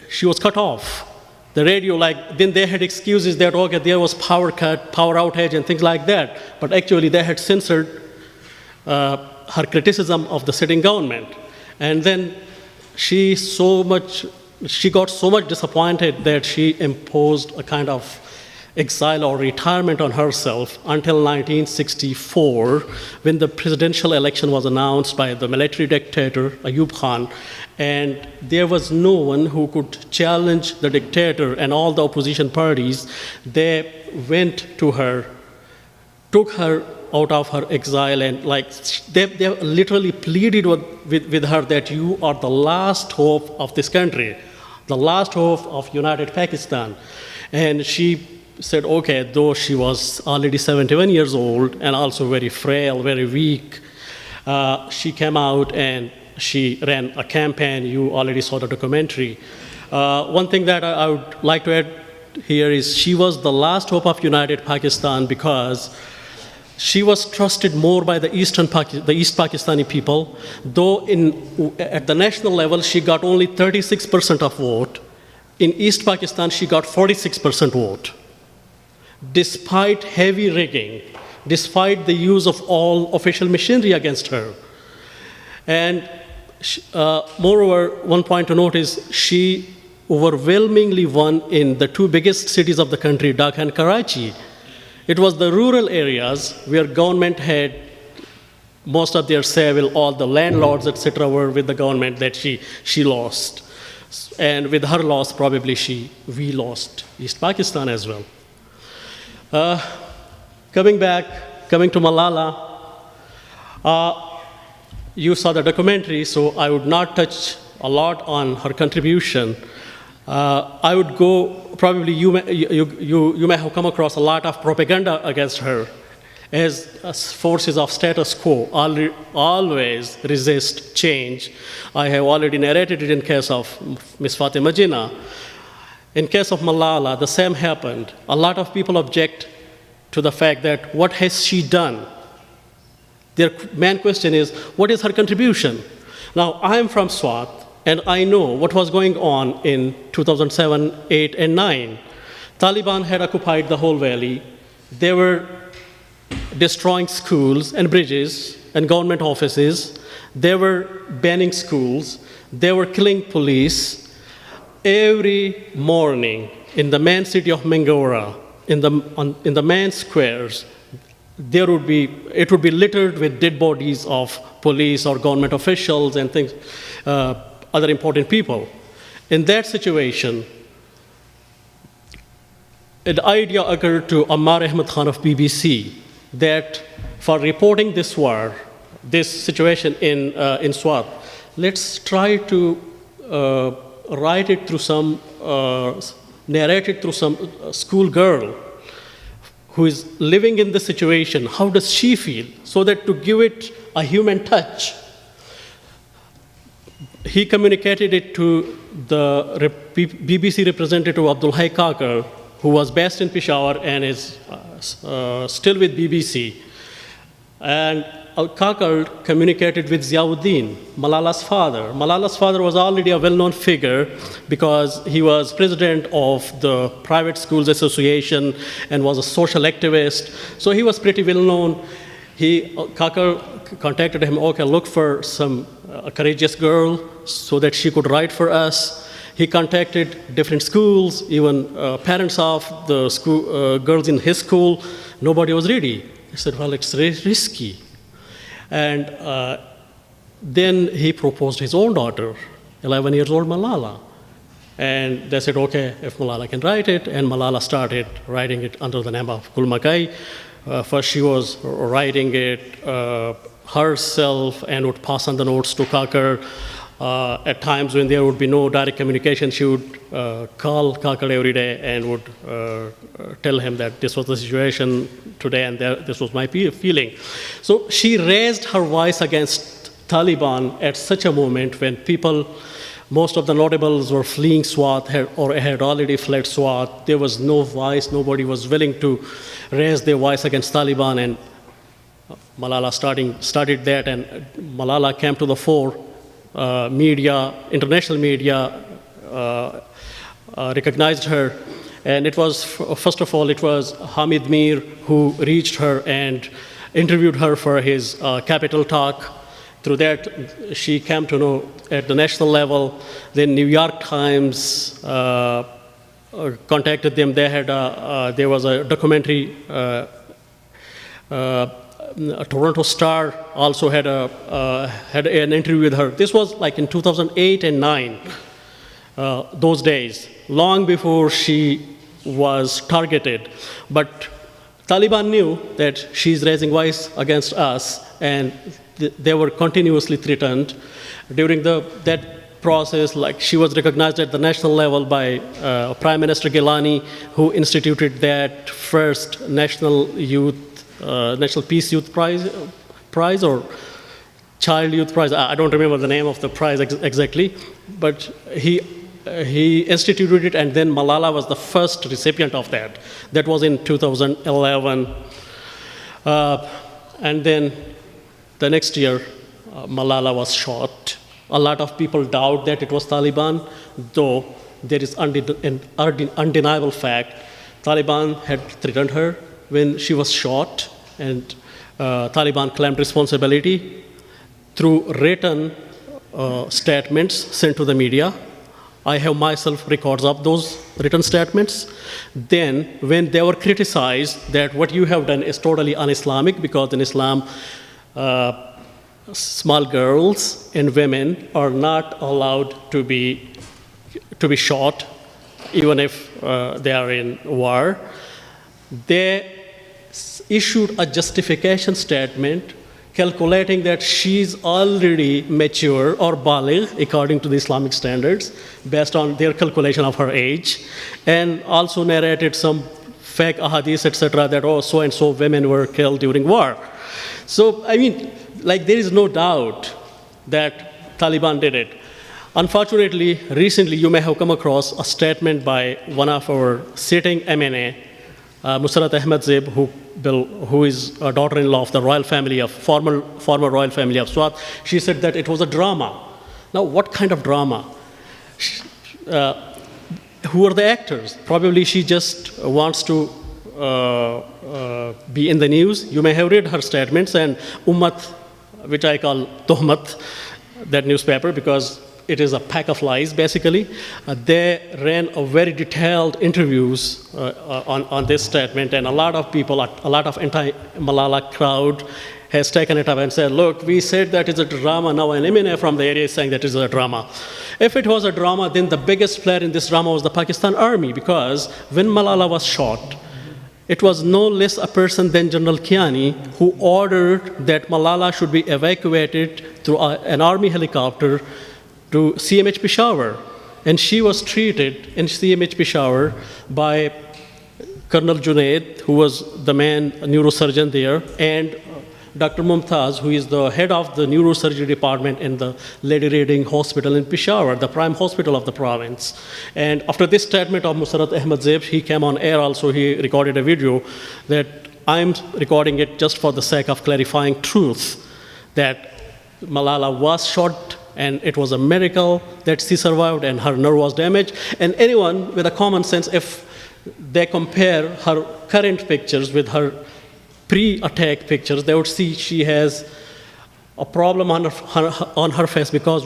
she was cut off. The radio, then they had excuses that, okay, there was power cut, power outage, and things like that, but actually they had censored her criticism of the sitting government. And then she got so much disappointed that she imposed a kind of exile or retirement on herself until 1964, when the presidential election was announced by the military dictator Ayub Khan, and there was no one who could challenge the dictator and all the opposition parties. They went to her, took her out of her exile, and they literally pleaded with her that you are the last hope of this country, the last hope of united Pakistan. And she said, okay, though she was already 71 years old and also very frail, very weak, she came out and she ran a campaign. You already saw the documentary. One thing that I would like to add here is she was the last hope of united Pakistan because she was trusted more by the East Pakistani people, though at the national level she got only 36% of vote. In East Pakistan she got 46% vote. Despite heavy rigging, despite the use of all official machinery against her. And moreover, one point to note is she overwhelmingly won in the two biggest cities of the country, Dhaka and Karachi. It was the rural areas where government had most of their say, all the landlords, etc., were with the government that she lost. And with her loss, probably we lost East Pakistan as well. Coming to Malala, you saw the documentary, so I would not touch a lot on her contribution. I would go, probably you may have come across a lot of propaganda against her, as forces of status quo always resist change. I have already narrated it in case of Ms. Fatima Jinnah. In case of Malala, the same happened. A lot of people object to the fact that what has she done? Their main question is, what is her contribution? Now, I am from Swat. and I know what was going on in 2007, 8, and 9. Taliban had occupied the whole valley. They were destroying schools and bridges and government offices. They were banning schools. They were killing police. Every morning in the main city of Mingora, in the main squares, it would be littered with dead bodies of police or government officials and things, other important people. In that situation, an idea occurred to Ammar Ahmed Khan of BBC that for reporting this war, this situation in Swat, let's try to write it through some, narrate it through some school girl who is living in the situation. How does she feel? So that to give it a human touch, he communicated it to the BBC representative Abdul Hai Kakar, who was based in Peshawar and is still with BBC. And Kakar communicated with Ziauddin, Malala's father. Malala's father was already a well-known figure because he was president of the Private Schools Association and was a social activist. So he was pretty well-known. Kakar contacted him, okay, look for a courageous girl so that she could write for us. He contacted different schools, even parents of the school, girls in his school. Nobody was ready. He said, well, it's risky. And then he proposed his own daughter, 11 years old Malala. And they said, okay, if Malala can write it, and Malala started writing it under the name of Gul Makai. First she was writing it herself and would pass on the notes to Kakar. At times when there would be no direct communication, she would call Kakar every day and would tell him that this was the situation today and this was my feeling. So she raised her voice against Taliban at such a moment when people, most of the notables were fleeing Swat or had already fled Swat. There was no voice, nobody was willing to raise their voice against Taliban, and Malala started that, and Malala came to the fore. Media, international media recognized her, and it was, first of all, it was Hamid Mir who reached her and interviewed her for his Capital Talk. Through that, she came to know at the national level. Then New York Times contacted them. They had there was a documentary. Toronto Star also had an interview with her. This was like in 2008 and 9, those days, long before she was targeted. But Taliban knew that she's raising voice against us, and they were continuously threatened. During that process, like, she was recognized at the national level by Prime Minister Gilani, who instituted that first National Peace Youth Prize or Child Youth Prize. I don't remember the name of the prize exactly, but he instituted it, and then Malala was the first recipient of that. That was in 2011. And then the next year, Malala was shot. A lot of people doubt that it was Taliban, though there is an undeniable fact. Taliban had threatened her when she was shot, and Taliban claimed responsibility through written statements sent to the media. I have myself records of those written statements. Then, when they were criticized that what you have done is totally un-Islamic, because in Islam, small girls and women are not allowed to be shot, even if they are in war, they issued a justification statement calculating that she's already mature or baligh according to the Islamic standards based on their calculation of her age, and also narrated some fake ahadith, etc., that so and so women were killed during war. So, I mean, like, there is no doubt that Taliban did it. Unfortunately, recently you may have come across a statement by one of our sitting MNA, Musrat Ahmed Zeb, who is a daughter-in-law of the royal family of former royal family of Swat. She said that it was a drama, Now, what kind of drama? Who are the actors? Probably she just wants to be in the news. You may have read her statements, and Ummat, which I call Tuhmat, that newspaper, because it is a pack of lies, basically. They ran a very detailed interviews on this statement, and a lot of people, a lot of anti-Malala crowd has taken it up and said, look, we said that it's a drama, now an Emine from the area is saying that it's a drama. If it was a drama, then the biggest player in this drama was the Pakistan Army, because when Malala was shot, it was no less a person than General Kiani who ordered that Malala should be evacuated through an army helicopter to CMH Peshawar. And she was treated in CMH Peshawar by Colonel Junaid, who was the main neurosurgeon there, and Dr. Mumtaz, who is the head of the neurosurgery department in the Lady Reading Hospital in Peshawar, the prime hospital of the province. And after this statement of Musarrat Ahmed Zeib, he came on air also, he recorded a video that I'm recording it just for the sake of clarifying truth, that Malala was shot and it was a miracle that she survived and her nerve was damaged. And anyone with a common sense, if they compare her current pictures with her pre-attack pictures, they would see she has a problem on her face because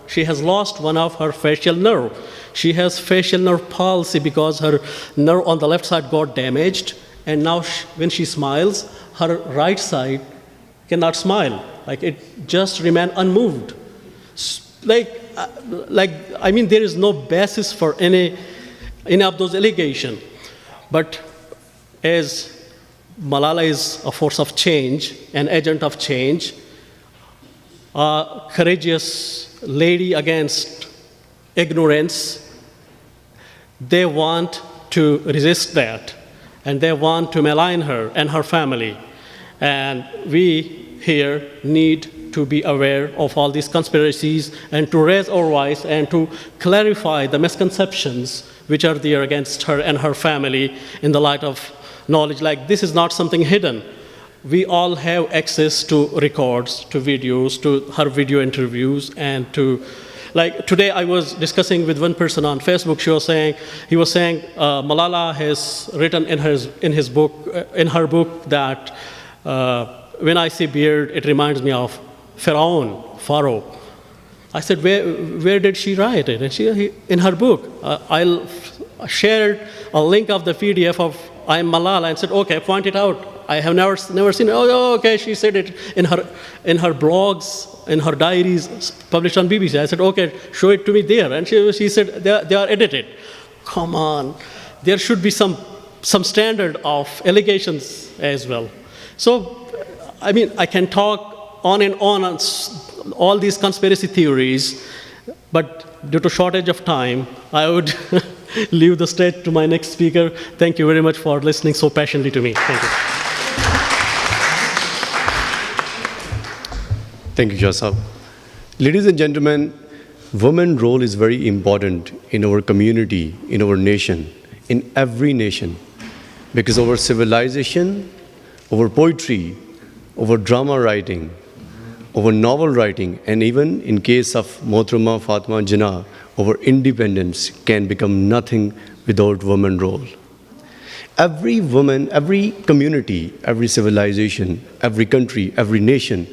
she has lost one of her facial nerve. She has facial nerve palsy because her nerve on the left side got damaged, and now when she smiles, her right side cannot smile. Like it just remains unmoved. I mean, there is no basis for any of those allegations. But as Malala is a force of change, an agent of change, a courageous lady against ignorance, they want to resist that, and they want to malign her and her family. And we here need to be aware of all these conspiracies and to raise our voice and to clarify the misconceptions which are there against her and her family in the light of knowledge. Like, this is not something hidden. We all have access to records, to videos, to her video interviews, and to, like today I was discussing with one person on Facebook. He was saying Malala has written in her book that when I see beard, it reminds me of Pharaoh. I said, where did she write it? And in her book. I'll shared a link of the PDF of I'm Malala and said, okay, point it out. I have never seen it. Oh, okay, she said it in her blogs, in her diaries published on BBC. I said, okay, show it to me there. And she said, they are edited. Come on. There should be some standard of allegations as well. So, I mean, I can talk on and on all these conspiracy theories, but due to shortage of time, I would leave the stage to my next speaker. Thank you very much for listening so passionately to me. Thank you. Thank you, Shah Sahab. Ladies and gentlemen, women's role is very important in our community, in our nation, in every nation, because our civilization, our poetry, our drama writing, our novel writing, and even in case of Mohtरमा Fatima Jinnah, our independence can become nothing without women's role. Every woman, every community, every civilization, every country, every nation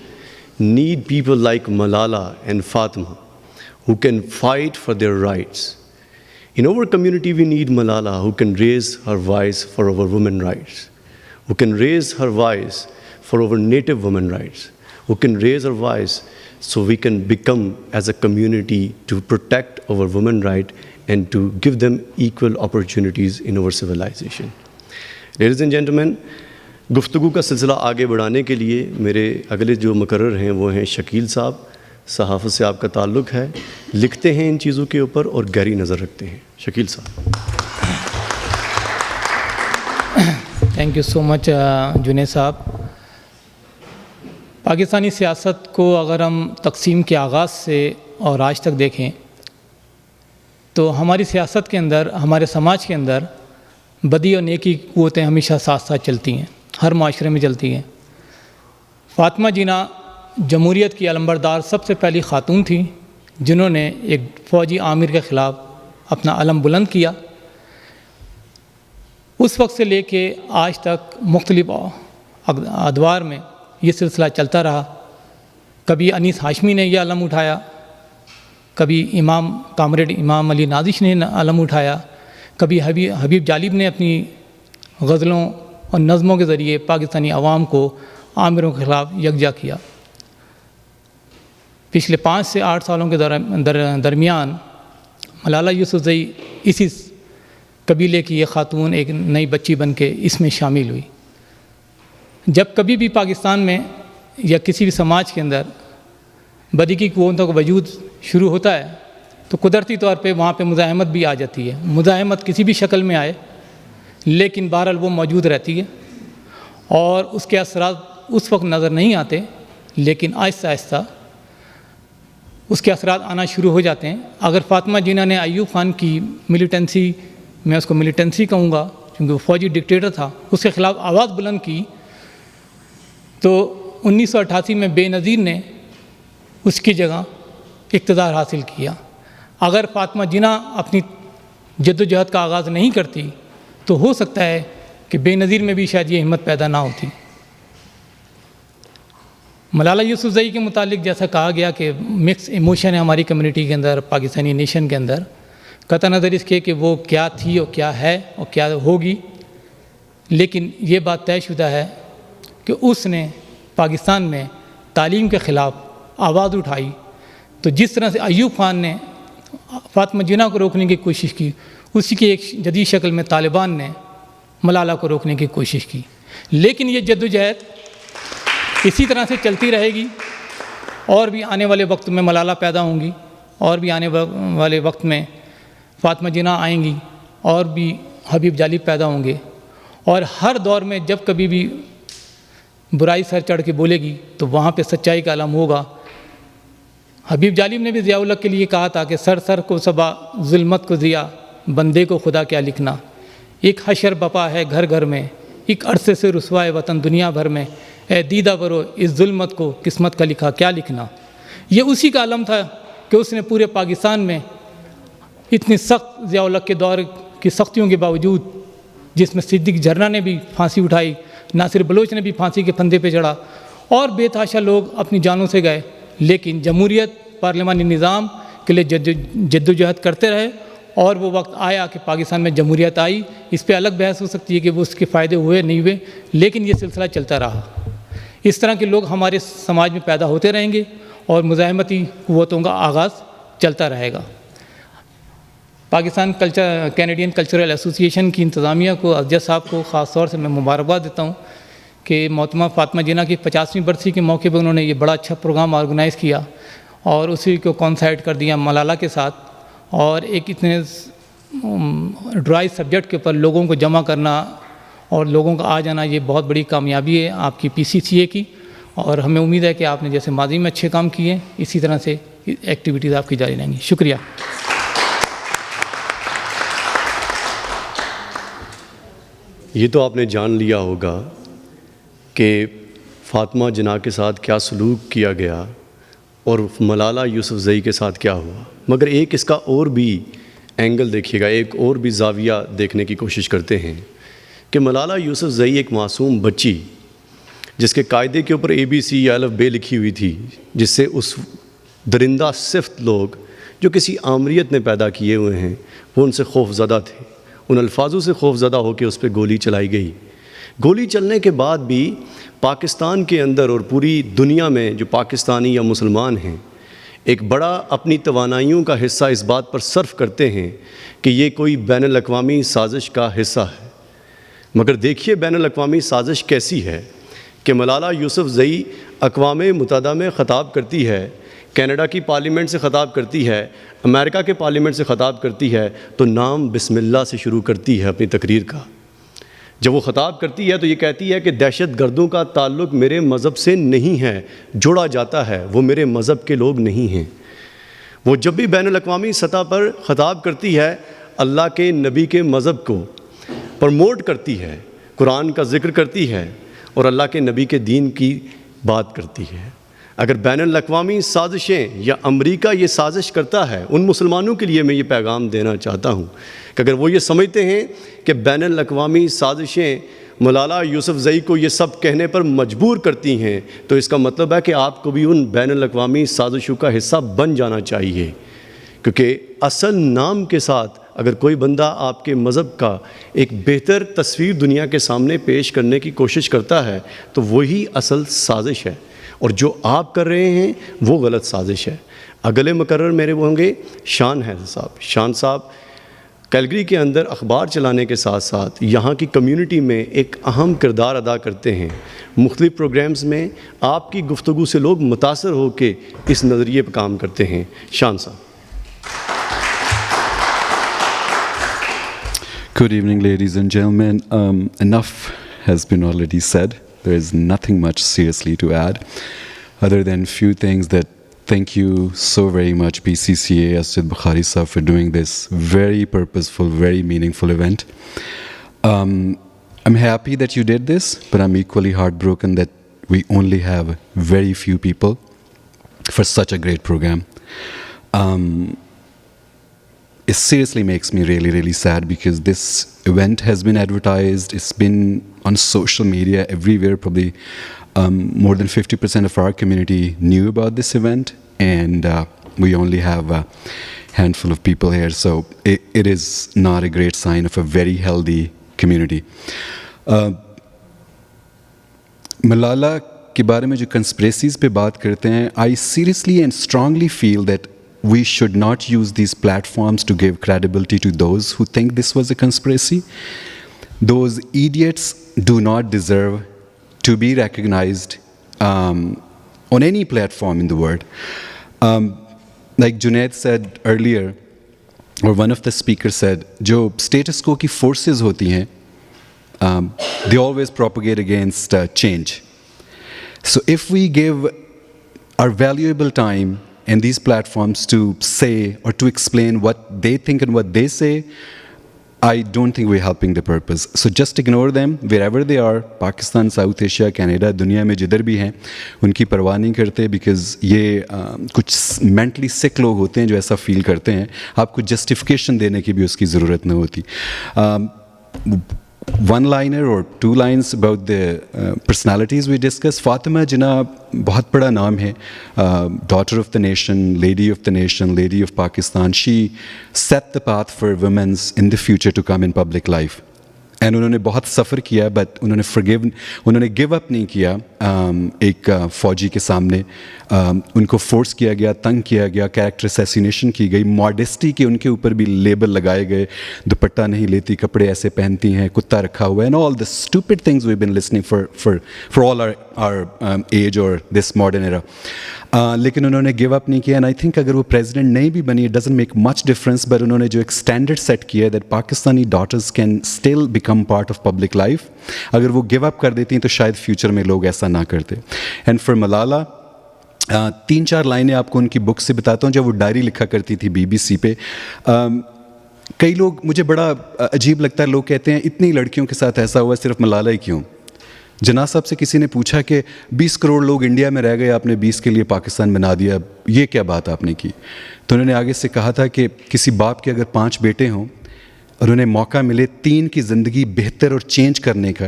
need people like Malala and Fatima who can fight for their rights. In our community, we need Malala who can raise her voice for our women's rights, who can raise her voice for our native women's rights, who can raise her voice so we can become as a community to protect our women's rights and to give them equal opportunities in our civilization. Ladies and gentlemen, गुफ्तगू का सिलसिला आगे बढ़ाने के लिए मेरे अगले जो मुकर्रर हैं वो हैं शकील साहब। सहाफ़त से आपका ताल्लुक़ है, लिखते हैं इन चीज़ों के ऊपर और गहरी नज़र रखते हैं। शकील साहब। Thank you so much Junaid साहब। पाकिस्तानी सियासत को अगर हम तकसीम के आगाज़ से और आज तक देखें तो हमारी सियासत के अंदर, हमारे समाज के अंदर बदी और नेकी की क़ुव्वतें हमेशा साथ साथ चलती हैं, हर माशरे में चलती हैं। फ़ातिमा जिन्ना जमहूरियत की अलंबरदार सबसे पहली ख़ातून थी جنہوں نے ایک فوجی آمر کے خلاف اپنا علم بلند کیا. اس وقت سے لے کے آج تک مختلف ادوار میں یہ سلسلہ چلتا رہا. کبھی انیس ہاشمی نے یہ علم اٹھایا, کبھی کامریڈ امام علی نازش نے علم اٹھایا, کبھی حبیب جالب نے اپنی غزلوں اور نظموں کے ذریعے پاکستانی عوام کو آمروں کے خلاف یکجا کیا. پچھلے 5 سے 8 سالوں کے درمیان ملالہ یوسفزئی اسی قبیلے کی یہ خاتون ایک نئی بچی بن کے اس میں شامل ہوئی. جب کبھی بھی پاکستان میں یا کسی بھی سماج کے اندر بدی کی قوتوں کا وجود شروع ہوتا ہے تو قدرتی طور پہ وہاں پہ مزاحمت بھی آ جاتی ہے. مزاحمت کسی بھی شکل میں آئے لیکن بہرحال وہ موجود رہتی ہے اور اس کے اثرات اس وقت نظر نہیں آتے, لیکن آہستہ آہستہ اس کے اثرات آنا شروع ہو جاتے ہیں. اگر فاطمہ جناح نے ایوب خان کی ملیٹنسی, میں اس کو ملیٹنسی کہوں گا کیونکہ وہ فوجی ڈکٹیٹر تھا, اس کے خلاف آواز بلند کی تو 1988 میں بے نظیر نے اس کی جگہ اقتدار حاصل کیا. اگر فاطمہ جناح اپنی جد و جہد کا آغاز نہیں کرتی تو ہو سکتا ہے کہ بے نظیر میں بھی شاید یہ ہمت پیدا نہ ہوتی. ملالہ یوسفزئی کے متعلق جیسا کہا گیا کہ مکس ایموشن ہے ہماری کمیونٹی کے اندر, پاکستانی نیشن کے اندر, قطع نظر اس کے کہ وہ کیا تھی اور کیا ہے اور کیا ہوگی, لیکن یہ بات طے شدہ ہے کہ اس نے پاکستان میں تعلیم کے خلاف آواز اٹھائی. تو جس طرح سے ایوب خان نے فاطمہ جناح کو روکنے کی کوشش کی, اسی کی ایک جدید شکل میں طالبان نے ملالہ کو روکنے کی کوشش کی. لیکن یہ جدوجہد اسی طرح سے چلتی رہے گی اور بھی آنے والے وقت میں ملالہ پیدا ہوں گی, اور بھی آنے والے وقت میں فاطمہ جناح آئیں گی, اور بھی حبیب جالب پیدا ہوں گے, اور ہر دور میں جب کبھی بھی برائی سر چڑھ کے بولے گی تو وہاں پہ سچائی کا علم ہوگا. حبیب جالب نے بھی ضیاء الحق کے لیے کہا تھا کہ سر سر کو صبا ظلمت کو ضیاء, بندے کو خدا کیا لکھنا, ایک حشر بپا ہے گھر گھر میں, ایک عرصے سے رسوائے وطن دنیا بھر میں, اے دیدہ برو اس ظلمت کو قسمت کا لکھا کیا لکھنا. یہ اسی کا علم تھا کہ اس نے پورے پاکستان میں اتنی سخت ضیاء الحق کے دور کی سختیوں کے باوجود, جس میں صدیق جھرنا نے بھی پھانسی اٹھائی, ناصر بلوچ نے بھی پھانسی کے پھندے پہ چڑھا, اور بے تحاشا لوگ اپنی جانوں سے گئے, لیکن جمہوریت پارلیمانی نظام کے لیے جد و جہد کرتے رہے, اور وہ وقت آیا کہ پاکستان میں جمہوریت آئی. اس پہ الگ بحث ہو سکتی ہے کہ وہ اس کے فائدے ہوئے نہیں ہوئے, لیکن یہ سلسلہ چلتا رہا. اس طرح کے لوگ ہمارے سماج میں پیدا ہوتے رہیں گے اور قوتوں کا آغاز چلتا رہے گا. پاکستان کینیڈین کلچرل ایسوسی ایشن کی انتظامیہ کو, ازجد صاحب کو خاص طور سے میں مبارکباد دیتا ہوں کہ محترمہ فاطمہ جناح کی 50ویں برسی کے موقع پہ انہوں نے یہ بڑا اچھا پروگرام آرگنائز کیا اور اسی کو کونسائڈ کر دیا ملالہ کے ساتھ, اور ایک اتنے ڈرائی سبجیکٹ کے اوپر لوگوں کو جمع کرنا اور لوگوں کا آ جانا, یہ بہت بڑی کامیابی ہے آپ کی PCCA کی, اور ہمیں امید ہے کہ آپ نے جیسے ماضی میں اچھے کام کیے اسی طرح سے ایکٹیویٹیز آپ کی جاری رہیں گی. شکریہ. یہ تو آپ نے جان لیا ہوگا کہ فاطمہ جناح کے ساتھ کیا سلوک کیا گیا اور ملالہ یوسفزئی کے ساتھ کیا ہوا, مگر ایک اس کا اور بھی اینگل دیکھیے گا, ایک اور بھی زاویہ دیکھنے کی کوشش کرتے ہیں کہ ملالہ یوسفزئی ایک معصوم بچی جس کے قاعدے کے اوپر ABC یا الف بے لکھی ہوئی تھی, جس سے اس درندہ صفت لوگ جو کسی آمریت نے پیدا کیے ہوئے ہیں وہ ان سے خوف زدہ تھے. ان الفاظوں سے خوف زدہ ہو کے اس پہ گولی چلائی گئی. گولی چلنے کے بعد بھی پاکستان کے اندر اور پوری دنیا میں جو پاکستانی یا مسلمان ہیں ایک بڑا اپنی توانائیوں کا حصہ اس بات پر صرف کرتے ہیں کہ یہ کوئی بین الاقوامی سازش کا حصہ ہے. مگر دیکھیے بین الاقوامی سازش کیسی ہے کہ ملالہ یوسفزئی اقوام متحدہ میں خطاب کرتی ہے, کینیڈا کی پارلیمنٹ سے خطاب کرتی ہے, امریکہ کے پارلیمنٹ سے خطاب کرتی ہے, تو نام بسم اللہ سے شروع کرتی ہے اپنی تقریر کا. جب وہ خطاب کرتی ہے تو یہ کہتی ہے کہ دہشت گردوں کا تعلق میرے مذہب سے نہیں ہے, جوڑا جاتا ہے, وہ میرے مذہب کے لوگ نہیں ہیں. وہ جب بھی بین الاقوامی سطح پر خطاب کرتی ہے اللہ کے نبی کے مذہب کو پروموٹ کرتی ہے, قرآن کا ذکر کرتی ہے اور اللہ کے نبی کے دین کی بات کرتی ہے. اگر بین الاقوامی سازشیں یا امریکہ یہ سازش کرتا ہے، ان مسلمانوں کے لیے میں یہ پیغام دینا چاہتا ہوں کہ اگر وہ یہ سمجھتے ہیں کہ بین الاقوامی سازشیں ملالہ یوسفزئی کو یہ سب کہنے پر مجبور کرتی ہیں، تو اس کا مطلب ہے کہ آپ کو بھی ان بین الاقوامی سازشوں کا حصہ بن جانا چاہیے، کیونکہ اصل نام کے ساتھ اگر کوئی بندہ آپ کے مذہب کا ایک بہتر تصویر دنیا کے سامنے پیش کرنے کی کوشش کرتا ہے تو وہی اصل سازش ہے، اور جو آپ کر رہے ہیں وہ غلط سازش ہے۔ اگلے مقرر میرے وہ ہوں گے شان ہے صاحب۔ شان صاحب کیلگری کے اندر اخبار چلانے کے ساتھ ساتھ یہاں کی کمیونٹی میں ایک اہم کردار ادا کرتے ہیں۔ مختلف پروگرامز میں آپ کی گفتگو سے لوگ متاثر ہو کے اس نظریے پہ کام کرتے ہیں۔ شان صاحب۔ Good evening, ladies and gentlemen. Enough has been already said. There is nothing much seriously to add, other than few things that thank you so very much, PCCA, Asjad Bukhari sahab, for doing this very purposeful, very meaningful event. I'm happy that you did this, but I'm equally heartbroken that we only have very few people for such a great program. It seriously makes me really, really sad because this event has been advertised. It's been on social media everywhere. Probably more than 50% of our community knew about this event, and we only have a handful of people here. So it is not a great sign of a very healthy community. Malala کے بارے میں جو کنسپریسیز پہ بات کرتے ہیں, I seriously and strongly feel that we should not use these platforms to give credibility to those who think this was a conspiracy. Those idiots do not deserve to be recognized on any platform in the world. Like Junaid said earlier, or one of the speakers said, جو status quo کی forces ہوتی ہیں, they always propagate against change. So if we give our valuable time and these platforms to say or to explain what they think and what they say, I don't think we're helping the purpose. So just ignore them wherever they are. Pakistan, South Asia, Canada, دنیا میں جدھر بھی ہیں, ان کی پرواہ نہیں کرتے, because یہ کچھ mentally sick لوگ ہوتے ہیں جو ایسا فیل کرتے ہیں. آپ کو جسٹیفیکیشن دینے کی بھی اس کی ضرورت نہ ہوتی. One liner or two lines about the personalities we discussed. Fatima Jinnah بہت بڑا نام ہے, daughter of the nation, lady of the nation, lady of Pakistan. She set the path for women in the future to come in public life. And انہوں نے بہت سفر کیا, but انہوں نے گو اپ نہیں کیا. ایک فوجی کے سامنے ان کو فورس کیا گیا, تنگ کیا گیا, کیریکٹر اسیسینیشن کی گئی, ماڈیسٹی کے ان کے اوپر بھی لیبل لگائے گئے, دوپٹہ نہیں لیتی, کپڑے ایسے پہنتی ہیں, کتا رکھا ہوا ہے, and all the stupid things we been listening for all our age اور دس ماڈرن ایرا. لیکن انہوں نے گو اپ نہیں کیا, اینڈ آئی تھنک اگر وہ پریزیڈنٹ نہیں بھی بنی, it doesn't make much difference, but انہوں نے جو ایک اسٹینڈرڈ سیٹ کیا ہے that Pakistani daughters can still become part of public life. اگر وہ گو اپ کر دیتی ہیں تو شاید فیوچر میں لوگ ایسا نہ کرتے. اینڈ فار ملالہ, 3-4 لائنیں آپ کو ان کی بک سے بتاتا ہوں. جب وہ ڈائری لکھا کرتی تھی BBC پہ, کئی لوگ, مجھے بڑا عجیب لگتا ہے, لوگ کہتے ہیں اتنی لڑکیوں کے ساتھ ایسا ہوا, صرف ملالہ ہی کیوں؟ جناح صاحب سے کسی نے پوچھا کہ 20 کروڑ لوگ انڈیا میں رہ گئے, آپ نے 20 کے لیے پاکستان بنا دیا, یہ کیا بات آپ نے کی؟ تو انہوں نے آگے سے کہا تھا کہ کسی باپ کے اگر 5 بیٹے ہوں اور انہیں موقع ملے 3 کی زندگی بہتر اور چینج کرنے کا,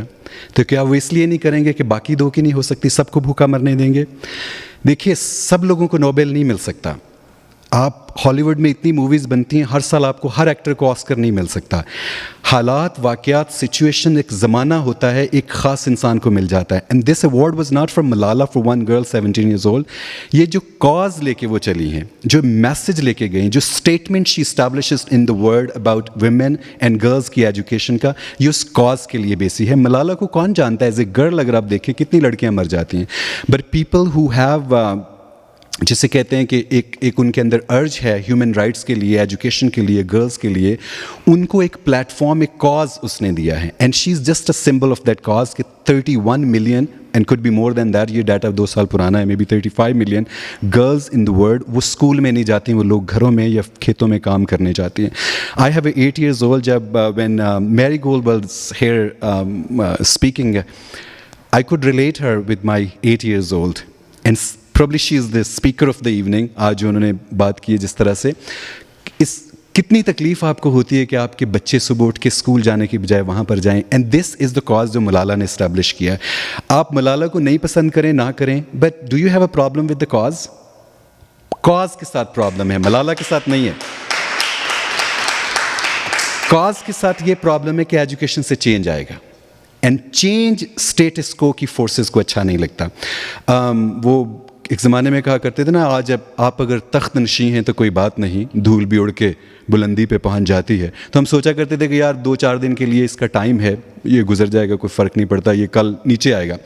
تو کیا وہ اس لیے نہیں کریں گے کہ باقی 2 کی نہیں ہو سکتی, سب کو بھوکا مرنے دیں گے؟ دیکھیے, سب لوگوں کو نوبل نہیں مل سکتا. آپ ہالی ووڈ میں اتنی موویز بنتی ہیں, ہر سال آپ کو ہر ایکٹر کو آسکر نہیں مل سکتا. حالات, واقعات, سچویشن, ایک زمانہ ہوتا ہے, ایک خاص انسان کو مل جاتا ہے. And this award was not for Malala, for one girl 17 years old. یہ جو کاز لے کے وہ چلی ہیں, جو میسج لے کے گئیں, جو statement she establishes in the world about women and girls کی ایجوکیشن کا, یہ اس کاز کے لیے بیسی ہے. ملالہ کو کون جانتا ہے ایز اے گرل؟ اگر آپ دیکھیں کتنی لڑکیاں مر جاتی ہیں, بٹ پیپل ہو ہیو, جسے کہتے ہیں کہ ایک ان کے اندر ارج ہے ہیومن رائٹس کے لیے, ایجوکیشن کے لیے, گرلز کے لیے, ان کو ایک پلیٹ فارم, ایک کاز اس نے دیا ہے. And she is just a symbol of that cause. کہ 31 million and could be more than that, یہ ڈیٹا 2 سال پرانا ہے, may be 35 million girls in the world, وہ اسکول میں نہیں جاتی ہیں, وہ لوگ گھروں میں یا کھیتوں میں کام کرنے جاتی ہیں. I have a 8 years old. جب وین میری gold was here speaking, I could relate her with my 8 years old. And probably she is the speaker of the evening. آج جو انہوں نے بات کی ہے جس طرح سے, اس کتنی تکلیف آپ کو ہوتی ہے کہ آپ کے بچے صبح اٹھ کے اسکول جانے کی بجائے وہاں پر جائیں. And this is the cause جو ملالہ نے اسٹیبلش کیا ہے. آپ ملالہ کو نہیں پسند کریں, نہ کریں, but do you have a problem with the cause? Cause کے ساتھ پرابلم ہے, ملالہ کے ساتھ نہیں ہے. کاز کے ساتھ یہ پرابلم ہے کہ ایجوکیشن سے چینج آئے گا, اینڈ چینج اسٹیٹس کو کی فورسز کو اچھا نہیں لگتا. وہ ایک زمانے میں کہا کرتے تھے نا, آج اب آپ اگر تخت نشیں ہیں تو کوئی بات نہیں, دھول بھی اڑ کے بلندی پہ پہنچ جاتی ہے. تو ہم سوچا کرتے تھے کہ یار 2-4 دن کے لیے اس کا ٹائم ہے, یہ گزر جائے گا, کوئی فرق نہیں پڑتا, یہ کل نیچے آئے گا.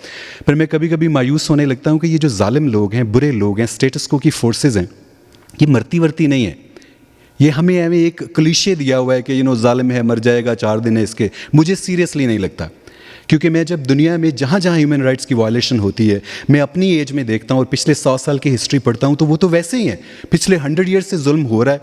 پھر میں کبھی کبھی مایوس ہونے لگتا ہوں کہ یہ جو ظالم لوگ ہیں, برے لوگ ہیں, اسٹیٹس کو کی فورسز ہیں, یہ مرتی ورتی نہیں ہے. یہ ہمیں ایک کلیشے دیا ہوا ہے کہ ظالم ہے, مر جائے گا, 4 دن ہے اس کے. مجھے سیریسلی نہیں لگتا, کیونکہ میں جب دنیا میں جہاں جہاں ہیومن رائٹس کی وائلیشن ہوتی ہے, میں اپنی ایج میں دیکھتا ہوں اور پچھلے 100 سال کی ہسٹری پڑھتا ہوں, تو وہ تو ویسے ہی ہیں. پچھلے 100 ایئر سے ظلم ہو رہا ہے,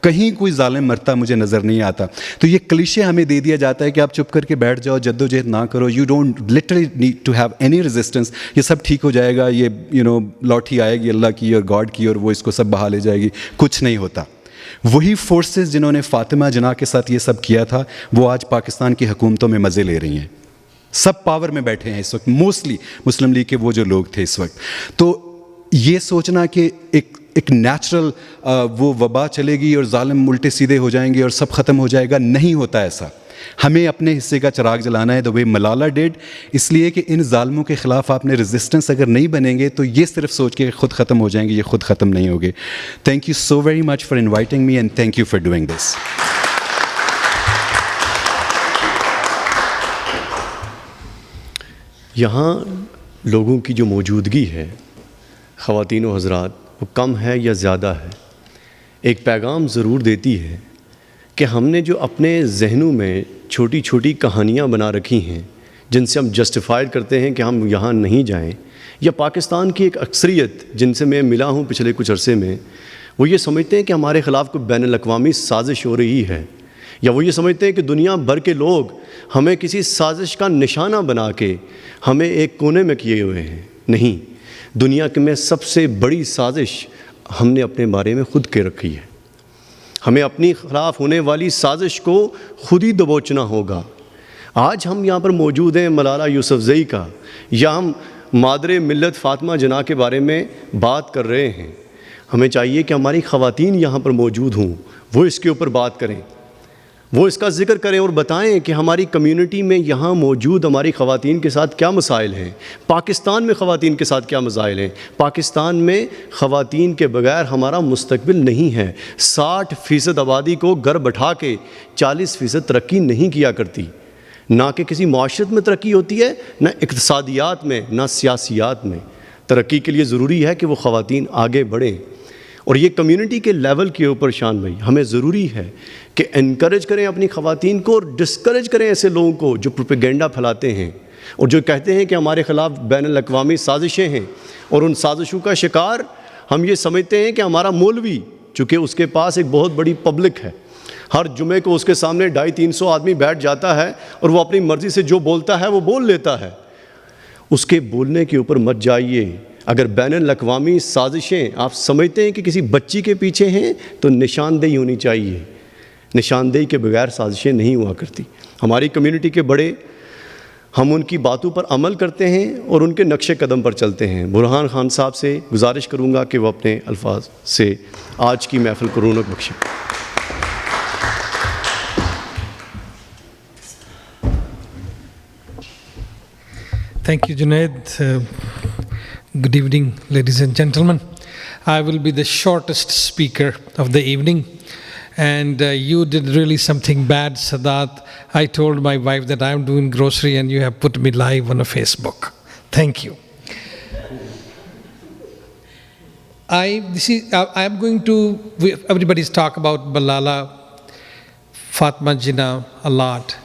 کہیں کوئی ظالم مرتا مجھے نظر نہیں آتا. تو یہ کلیشے ہمیں دے دیا جاتا ہے کہ آپ چپ کر کے بیٹھ جاؤ, جد و جہد نہ کرو, you don't literally need to have any resistance, یہ سب ٹھیک ہو جائے گا, یہ لاٹھی آئے گی اللہ کی اور گاڈ کی اور وہ اس کو سب بہا لے جائے گی. کچھ نہیں ہوتا. وہی فورسز جنہوں نے فاطمہ جناح کے ساتھ یہ سب کیا تھا, وہ آج پاکستان کی حکومتوں میں مزے لے رہی ہیں. سب پاور میں بیٹھے ہیں اس وقت, موسٹلی مسلم لیگ کے وہ جو لوگ تھے اس وقت. تو یہ سوچنا کہ ایک نیچرل وہ وبا چلے گی اور ظالم الٹے سیدھے ہو جائیں گے اور سب ختم ہو جائے گا, نہیں ہوتا ایسا. ہمیں اپنے حصے کا چراغ جلانا ہے, دا وے ملالہ ڈیڈ. اس لیے کہ ان ظالموں کے خلاف آپ نے ریزسٹنس اگر نہیں بنیں گے تو یہ صرف سوچ کے خود ختم ہو جائیں گے, یہ خود ختم نہیں ہوگے. Thank you so very much for inviting me, and thank you for doing this. یہاں لوگوں کی جو موجودگی ہے, خواتین و حضرات, وہ کم ہے یا زیادہ ہے, ایک پیغام ضرور دیتی ہے کہ ہم نے جو اپنے ذہنوں میں چھوٹی چھوٹی کہانیاں بنا رکھی ہیں, جن سے ہم جسٹیفائڈ کرتے ہیں کہ ہم یہاں نہیں جائیں, یا پاکستان کی ایک اکثریت جن سے میں ملا ہوں پچھلے کچھ عرصے میں, وہ یہ سمجھتے ہیں کہ ہمارے خلاف کوئی بین الاقوامی سازش ہو رہی ہے, یا وہ یہ سمجھتے ہیں کہ دنیا بھر کے لوگ ہمیں کسی سازش کا نشانہ بنا کے ہمیں ایک کونے میں کیے ہوئے ہیں. نہیں, دنیا میں سب سے بڑی سازش ہم نے اپنے بارے میں خود کے رکھی ہے. ہمیں اپنی خلاف ہونے والی سازش کو خود ہی دبوچنا ہوگا. آج ہم یہاں پر موجود ہیں ملالہ یوسفزئی کا, یا ہم مادر ملت فاطمہ جناح کے بارے میں بات کر رہے ہیں. ہمیں چاہیے کہ ہماری خواتین یہاں پر موجود ہوں, وہ اس کے اوپر بات کریں, وہ اس کا ذکر کریں اور بتائیں کہ ہماری کمیونٹی میں یہاں موجود ہماری خواتین کے ساتھ کیا مسائل ہیں, پاکستان میں خواتین کے ساتھ کیا مسائل ہیں. پاکستان میں خواتین کے بغیر ہمارا مستقبل نہیں ہے. 60% آبادی کو گھر بٹھا کے 40% ترقی نہیں کیا کرتی. نہ کہ کسی معاشرت میں ترقی ہوتی ہے, نہ اقتصادیات میں, نہ سیاسیات میں. ترقی کے لیے ضروری ہے کہ وہ خواتین آگے بڑھیں. اور یہ کمیونٹی کے لیول کے اوپر شان بھائی ہمیں ضروری ہے کہ انکریج کریں اپنی خواتین کو, اور ڈسکریج کریں ایسے لوگوں کو جو پروپیگنڈا پھیلاتے ہیں اور جو کہتے ہیں کہ ہمارے خلاف بین الاقوامی سازشیں ہیں, اور ان سازشوں کا شکار ہم یہ سمجھتے ہیں کہ ہمارا مولوی, چونکہ اس کے پاس ایک بہت بڑی پبلک ہے, ہر جمعے کو اس کے سامنے 250-300 آدمی بیٹھ جاتا ہے اور وہ اپنی مرضی سے جو بولتا ہے وہ بول لیتا ہے. اس کے بولنے کے اوپر مت جائیے. اگر بین الاقوامی سازشیں آپ سمجھتے ہیں کہ کسی بچی کے پیچھے ہیں تو نشاندہی ہونی چاہیے. نشاندہی کے بغیر سازشیں نہیں ہوا کرتی. ہماری کمیونٹی کے بڑے, ہم ان کی باتوں پر عمل کرتے ہیں اور ان کے نقش قدم پر چلتے ہیں. برہان خان صاحب سے گزارش کروں گا کہ وہ اپنے الفاظ سے آج کی محفل کو رونق بخشیں. Thank you, Junaid. Good evening, ladies and gentlemen. I will be the shortest speaker of the evening. And you did really something bad, Sadat. I told my wife that I'm doing grocery and you have put me live on a Facebook. Thank you. I'm going to, everybody's talk about Malala, Fatma Jinnah a lot.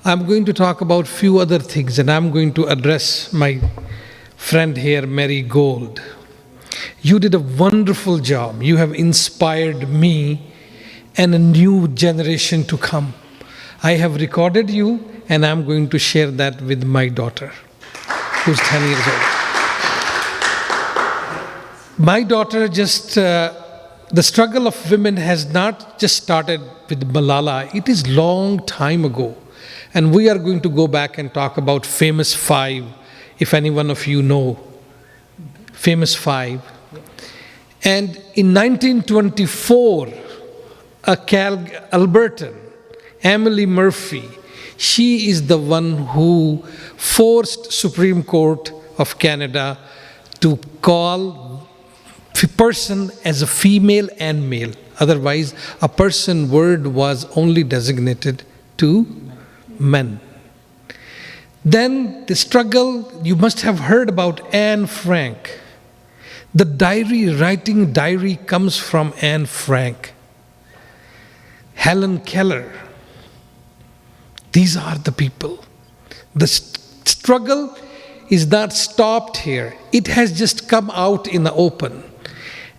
I'm going to talk about few other things, and I'm going to address my friend here, Mary Gold. You did a wonderful job. You have inspired me and a new generation to come. I have recorded you, and I'm going to share that with my daughter, who's 10 years old. My daughter the struggle of women has not just started with Malala, it is long time ago. And we are going to go back and talk about Famous Five, if any one of you know Famous Five. And in 1924, a Albertan, Emily Murphy, she is the one who forced Supreme Court of Canada to call a person as a female and male. Otherwise, a person word was only designated to men. Then the struggle, you must have heard about Anne Frank. The writing diary comes from Anne Frank. Helen Keller. These are the people. The struggle is not stopped here. It has just come out in the open.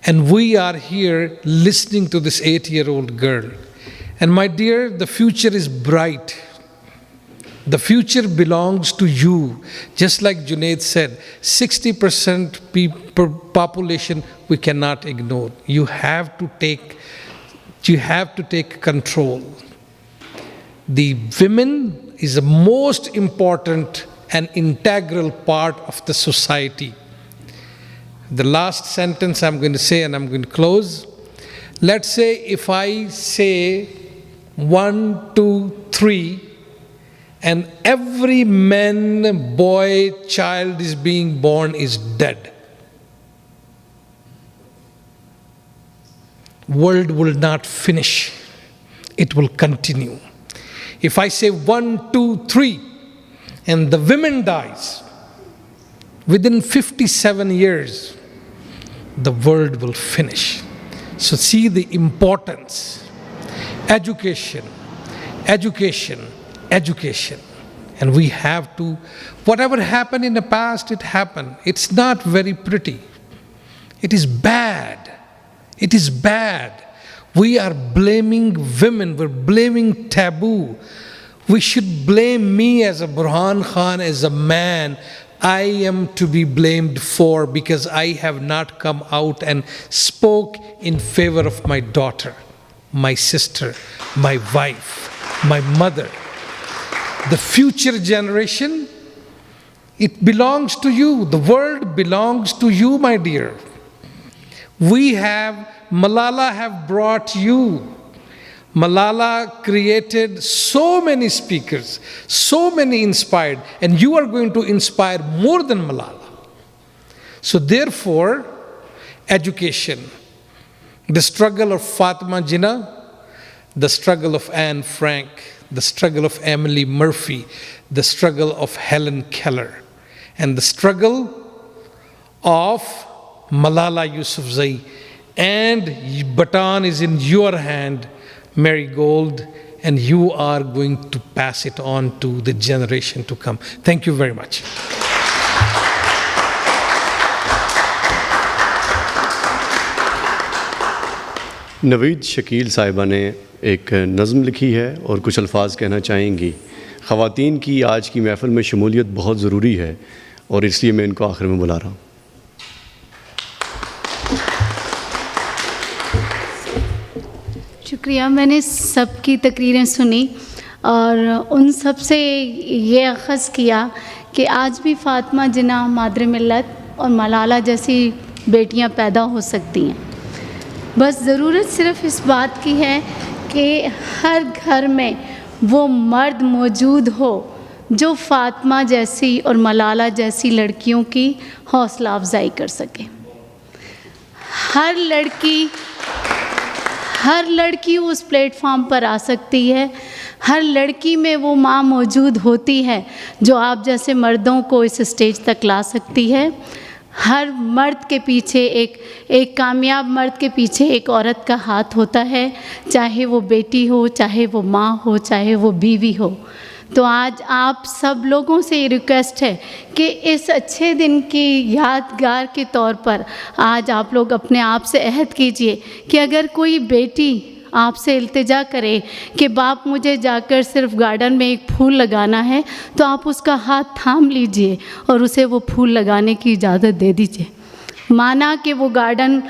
And we are here listening to this 8-year-old girl. And my dear, the future is bright. The future belongs to you. Just like Junaid said, 60% population we cannot ignore. You have to take control. The women is the most important and integral part of the society. The last sentence I'm going to say, and I'm going to close. Let's say if I say 1, 2, 3, and every man, boy, child is being born is dead. World will not finish. It will continue. If I say 1, 2, 3, and the women dies, within 57 years, the world will finish. So see the importance. Education, education, education. And we have to, whatever happened in the past, it happened. It's not very pretty. It is bad. It is bad. We are blaming women. We're blaming taboo. We should blame me as a Burhan Khan, as a man. I am to be blamed for because I have not come out and spoke in favor of my daughter, my sister, my wife, my mother. The future generation, it belongs to you. The world belongs to you, my dear. Malala have brought you. Malala created so many speakers, so many inspired, and you are going to inspire more than Malala. So therefore, education, the struggle of Fatima Jinnah, the struggle of Anne Frank, the struggle of Emily Murphy, the struggle of Helen Keller, and the struggle of Malala Yousafzai. And baton is in your hand, Mary Gold, and you are going to pass it on to the generation to come. Thank you very much. Naveed Shakeel साहिबा ने एक नज़म लिखी है और कुछ अल्फाज कहना चाहेंगी। ख़वातीन की आज की महफ़िल में शमूलियत बहुत ज़रूरी है और इसलिए मैं इनको आखिर में बुला रहा हूँ। शुक्रिया। मैंने सबकी तकरीरें सुनी और उन सब से ये अख़ज़ किया कि आज भी फ़ातिमा जिन्ना मादर मिल्लत और मलाला जैसी बेटियां पैदा हो सकती हैं। बस ज़रूरत सिर्फ़ इस बात की है कि हर घर में वो मर्द मौजूद हो जो फ़ातिमा जैसी और मलाला जैसी लड़कियों की हौसला अफजाई कर सके। हर लड़की उस प्लेटफॉर्म पर आ सकती है। हर लड़की में वो माँ मौजूद होती है जो आप जैसे मर्दों को इस स्टेज तक ला सकती है। हर मर्द के पीछे एक कामयाब मर्द के पीछे एक औरत का हाथ होता है, चाहे वो बेटी हो, चाहे वो माँ हो, चाहे वो बीवी हो। तो आज आप सब लोगों से ये रिक्वेस्ट है कि इस अच्छे दिन की यादगार के तौर पर आज आप लोग अपने आप से अहद कीजिए कि अगर कोई बेटी आपसे इल्तिजा करे कि बाप मुझे जाकर सिर्फ गार्डन में एक फूल लगाना है, तो आप उसका हाथ थाम लीजिए और उसे वो फूल लगाने की इजाज़त दे दीजिए। माना कि वो गार्डन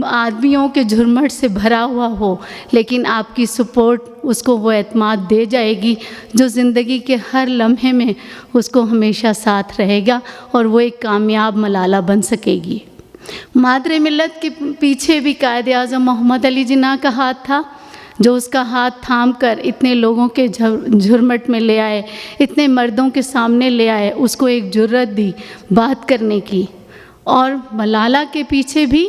आदमियों के झुरमुट से भरा हुआ हो, लेकिन आपकी सपोर्ट उसको वो एतमाद दे जाएगी जो ज़िंदगी के हर लम्हे में उसको हमेशा साथ रहेगा और वो एक कामयाब मलाला बन सकेगी। मादरे मिल्लत के पीछे भी कायद आज़म मोहम्मद अली जिन्ना का हाथ था, जो उसका हाथ थाम कर इतने लोगों के झुरमुट में ले आए, इतने मर्दों के सामने ले आए, उसको एक जुर्रत दी बात करने की। और मलाला के पीछे भी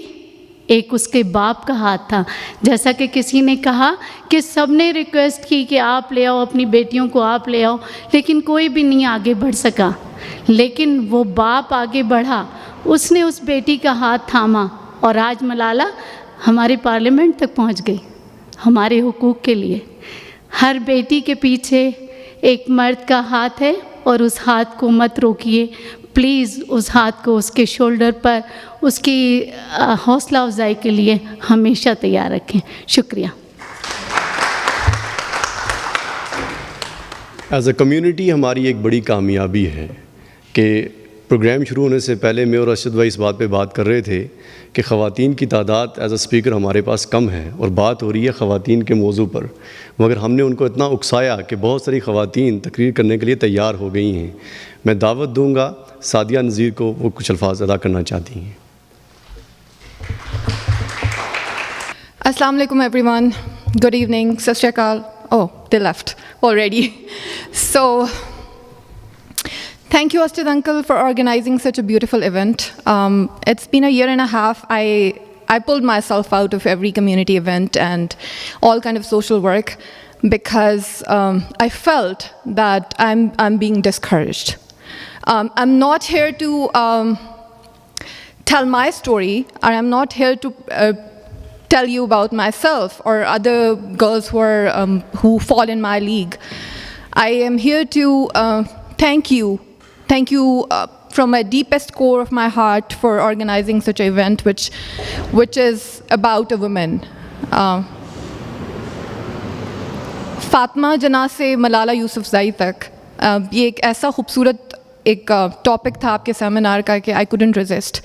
एक उसके बाप का हाथ था। जैसा कि किसी ने कहा कि सब ने रिक्वेस्ट की कि आप ले आओ अपनी बेटियों को, आप ले आओ, लेकिन कोई भी नहीं आगे बढ़ सका। लेकिन वो बाप आगे बढ़ा, उसने उस बेटी का हाथ थामा और आज मलाला हमारे पार्लियामेंट तक पहुंच गई हमारे हुकूक के लिए। हर बेटी के पीछे एक मर्द का हाथ है और उस हाथ को मत रोकिए प्लीज़। उस हाथ को उसके शोल्डर पर उसकी हौसला अफजाई के लिए हमेशा तैयार रखें। शुक्रिया। एज अ कम्युनिटी हमारी एक बड़ी कामयाबी है कि प्रोग्राम शुरू होने से पहले मैं और अरशद भाई इस बात पे बात कर रहे थे कि ख़वातीन की तादाद एज अ स्पीकर हमारे पास कम है और बात हो रही है ख़वातीन के मौजू पर, मगर हमने उनको इतना उकसाया कि बहुत सारी ख़वातीन तकरीर करने के लिए तैयार हो गई हैं। मैं दावत दूंगा सादिया नज़ीर को, वो कुछ अल्फाज अदा करना चाहती हैं। Assalamu alaikum everyone. Good evening. Sat Shri Akal. Oh, they left already. So, thank you, Astrid Uncle, for organizing such a beautiful event. It's been a year and a half. I pulled myself out of every community event and all kind of social work because I felt that I'm being discouraged. I'm not here to tell my story, or I'm not here to tell you about myself or other girls who fall in my league. I am here to thank you from my deepest core of my heart for organizing such an event which is about a woman. Fatima जना से मलाला यूसुफज़ई तक ये एक ऐसा खूबसूरत एक topic था आपके सेमिनार का कि I couldn't resist.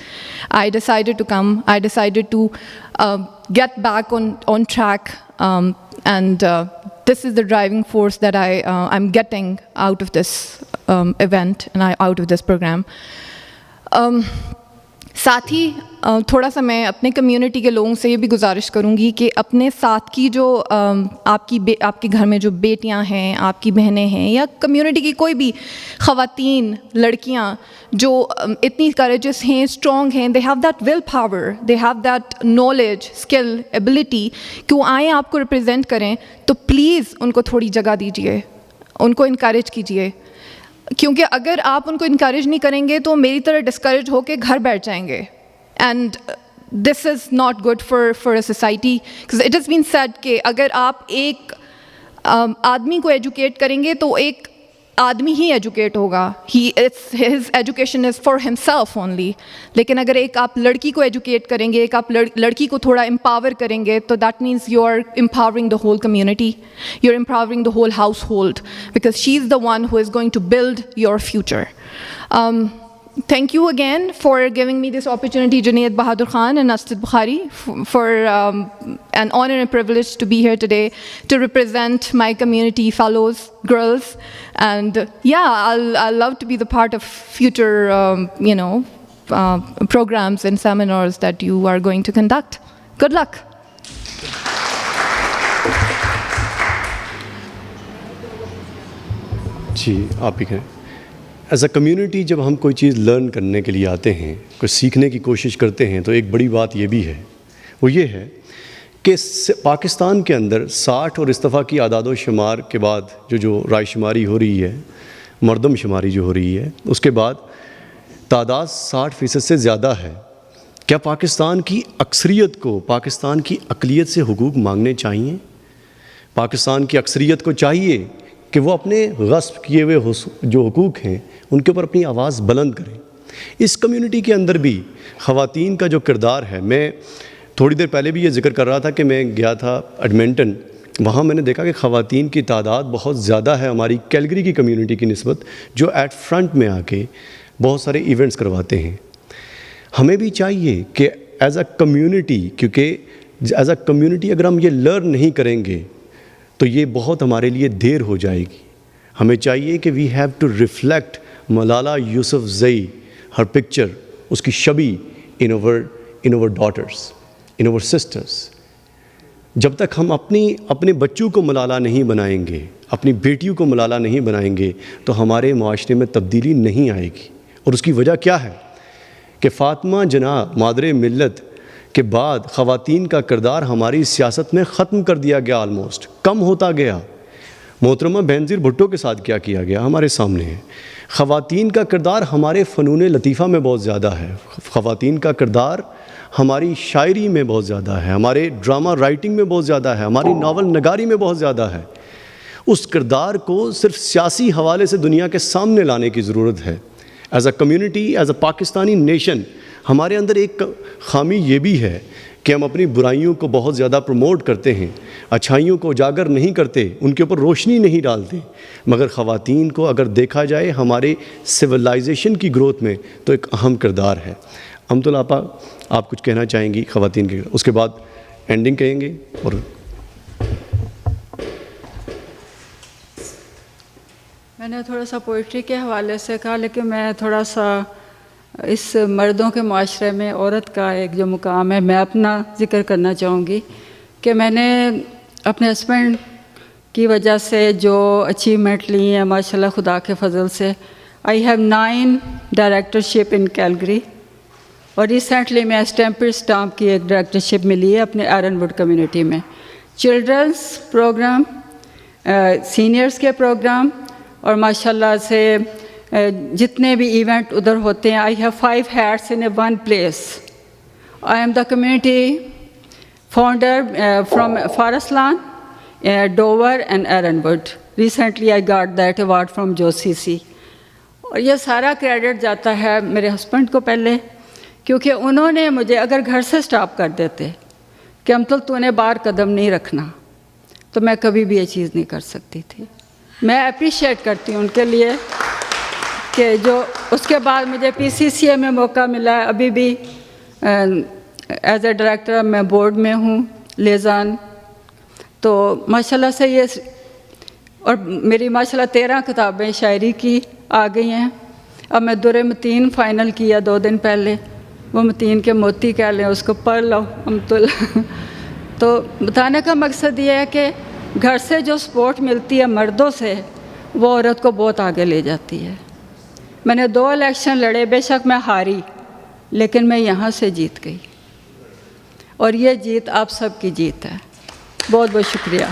I decided to come. I decided to get back on track, and this is the driving force that I'm getting out of this event and out of this program. साथ ही थोड़ा सा मैं अपने community के लोगों से ये भी गुजारिश करूँगी कि अपने साथ की जो आपके घर में जो बेटियां हैं, आपकी बहनें हैं, या कम्युनिटी की कोई भी ख़वातीन लड़कियां जो इतनी करेजस हैं, स्ट्रॉन्ग हैं, they have that will power, they have that knowledge, skill, ability कि वो आएँ आपको रिप्रेजेंट करें, तो प्लीज़ उनको थोड़ी जगह दीजिए, उनको इनकरेज कीजिए। क्योंकि अगर आप उनको इनकरेज नहीं करेंगे तो मेरी तरह डिस्करेज होकर घर बैठ जाएंगे, and this is not good for a society. Because it is been said कि अगर आप एक आदमी को एजुकेट करेंगे तो एक आदमी ही एजुकेट होगा, his education is for himself only. लेकिन अगर एक आप लड़की को एजुकेट करेंगे, एक आप लड़की को थोड़ा एम्पावर करेंगे, तो that means you are empowering the whole community, you are empowering the whole household, because she is the one who is going to build your future. Thank you again for giving me this opportunity, Junaid Bahadur Khan and Astrid Bukhari, for an honor and privilege to be here today to represent my community fellows, girls. And yeah, I'll love to be the part of future, programs and seminars that you are going to conduct. Good luck. जी, आप भी कहें। As a community जब हम कोई चीज़ learn करने के लिए आते हैं, कुछ सीखने की कोशिश करते हैं, तो एक बड़ी बात ये भी है, वो ये है कि पाकिस्तान के अंदर 60 और इस्तफ़ा की आदाद शुमार के बाद जो राय शुमारी हो रही है, मर्दम शुमारी जो हो रही है, उसके बाद तादाद 60% से ज़्यादा है। क्या पाकिस्तान की अक्सरियत को, पाकिस्तान की अक़लियत से हुकूक मांगने चाहिए? पाकिस्तान की अक्सरियत को चाहिए कि वो अपने गस्ब किए हुए जो हुकूक हैं उनके ऊपर अपनी आवाज़ बुलंद करें। इस कम्युनिटी के अंदर भी ख़वातीन का जो किरदार है, मैं थोड़ी देर पहले भी ये ज़िक्र कर रहा था कि मैं गया था एडमिंटन, वहाँ मैंने देखा कि ख़वातीन की तादाद बहुत ज़्यादा है हमारी कैलगरी की कम्युनिटी की निस्बत, जो एट फ्रंट में आके बहुत सारे इवेंट्स करवाते हैं। ہمیں بھی چاہیے کہ ایز اے کمیونٹی، کیونکہ ایز اے کمیونٹی اگر ہم یہ لرن نہیں کریں گے تو یہ بہت ہمارے لیے دیر ہو جائے گی. ہمیں چاہیے کہ we have to reflect Malala Yousafzai, ہر پکچر، اس کی شبیہ in our daughters, in our sisters. جب تک ہم اپنے بچوں کو ملالہ نہیں بنائیں گے، اپنی بیٹیوں کو ملالہ نہیں بنائیں گے تو ہمارے معاشرے میں تبدیلی نہیں آئے گی. اور اس کی وجہ کیا ہے کہ فاطمہ جناح مادر ملت کے بعد خواتین کا کردار ہماری سیاست میں ختم کر دیا گیا، آلموسٹ کم ہوتا گیا. محترمہ بینظیر بھٹو کے ساتھ کیا کیا گیا ہمارے سامنے ہے. خواتین کا کردار ہمارے فنون لطیفہ میں بہت زیادہ ہے، خواتین کا کردار ہماری شاعری میں بہت زیادہ ہے، ہمارے ڈرامہ رائٹنگ میں بہت زیادہ ہے، ہماری ناول نگاری میں بہت زیادہ ہے. اس کردار کو صرف سیاسی حوالے سے دنیا کے سامنے لانے کی ضرورت ہے. As a community, as a Pakistani nation, ہمارے اندر ایک خامی یہ بھی ہے کہ ہم اپنی برائیوں کو بہت زیادہ پروموٹ کرتے ہیں، اچھائیوں کو اجاگر نہیں کرتے، ان کے اوپر روشنی نہیں ڈالتے. مگر خواتین کو اگر دیکھا جائے ہمارے سویلائزیشن کی گروتھ میں تو ایک اہم کردار ہے. امت آپا، آپ کچھ کہنا چاہیں گی خواتین کے، اس کے بعد اینڈنگ کہیں گے. اور میں نے تھوڑا سا پوئٹری کے حوالے سے کہا، لیکن میں تھوڑا سا اس مردوں کے معاشرے میں عورت کا ایک جو مقام ہے میں اپنا ذکر کرنا چاہوں گی کہ میں نے اپنے ہسبینڈ کی وجہ سے جو اچیومنٹ لی ہیں ماشاءاللہ خدا کے فضل سے. I have 9 directorship in Calgary, اور ریسنٹلی میں اسٹیمپر اسٹامپ کی ایک ڈائریکٹرشپ ملی ہے اپنے آئرن ووڈ کمیونٹی میں. چلڈرنس پروگرام، سینئرس کے پروگرام، اور ماشاءاللہ سے جتنے بھی ایونٹ ادھر ہوتے ہیں. I have 5 hats in one place. I am the community founder from Forest Lawn, Dover and Ironwood. Recently I got that award from JOCC. اور یہ سارا کریڈٹ جاتا ہے میرے ہسبینڈ کو پہلے، کیونکہ انہوں نے مجھے اگر گھر سے سٹاپ کر دیتے کہ تو نے باہر قدم نہیں رکھنا، تو میں کبھی بھی یہ چیز نہیں کر سکتی تھی. میں اپریشیٹ کرتی ہوں ان کے لیے کہ جو اس کے بعد مجھے PCCA میں موقع ملا ہے. ابھی بھی ایز اے ڈائریکٹر میں بورڈ میں ہوں لیزان. تو ماشاءاللہ سے یہ، اور میری ماشاءاللہ 13 کتابیں شاعری کی آ گئی ہیں. اب میں در متین فائنل کیا 2 دن پہلے، وہ متین کے موتی کہہ لیں، اس کو پڑھ لو تو بتانے کا مقصد یہ ہے کہ گھر سے جو سپورٹ ملتی ہے مردوں سے، وہ عورت کو بہت آگے لے جاتی ہے. میں نے 2 الیکشن لڑے، بے شک میں ہاری، لیکن میں یہاں سے جیت گئی، اور یہ جیت آپ سب کی جیت ہے. بہت بہت شکریہ.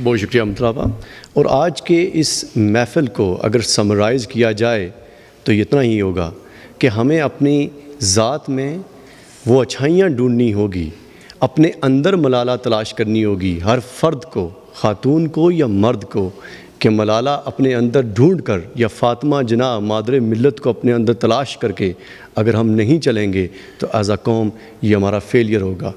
بہت شکریہ امتلابہ. اور آج کے اس محفل کو اگر سمرائز کیا جائے تو اتنا ہی ہوگا کہ ہمیں اپنی ذات میں وہ اچھائیاں ڈھونڈنی ہوگی، اپنے اندر ملالہ تلاش کرنی ہوگی، ہر فرد کو، خاتون کو یا مرد کو، کہ ملالہ اپنے اندر ڈھونڈ کر، یا فاطمہ جناح مادر ملت کو اپنے اندر تلاش کر کے اگر ہم نہیں چلیں گے تو ایز اے قوم یہ ہمارا فیلئر ہوگا.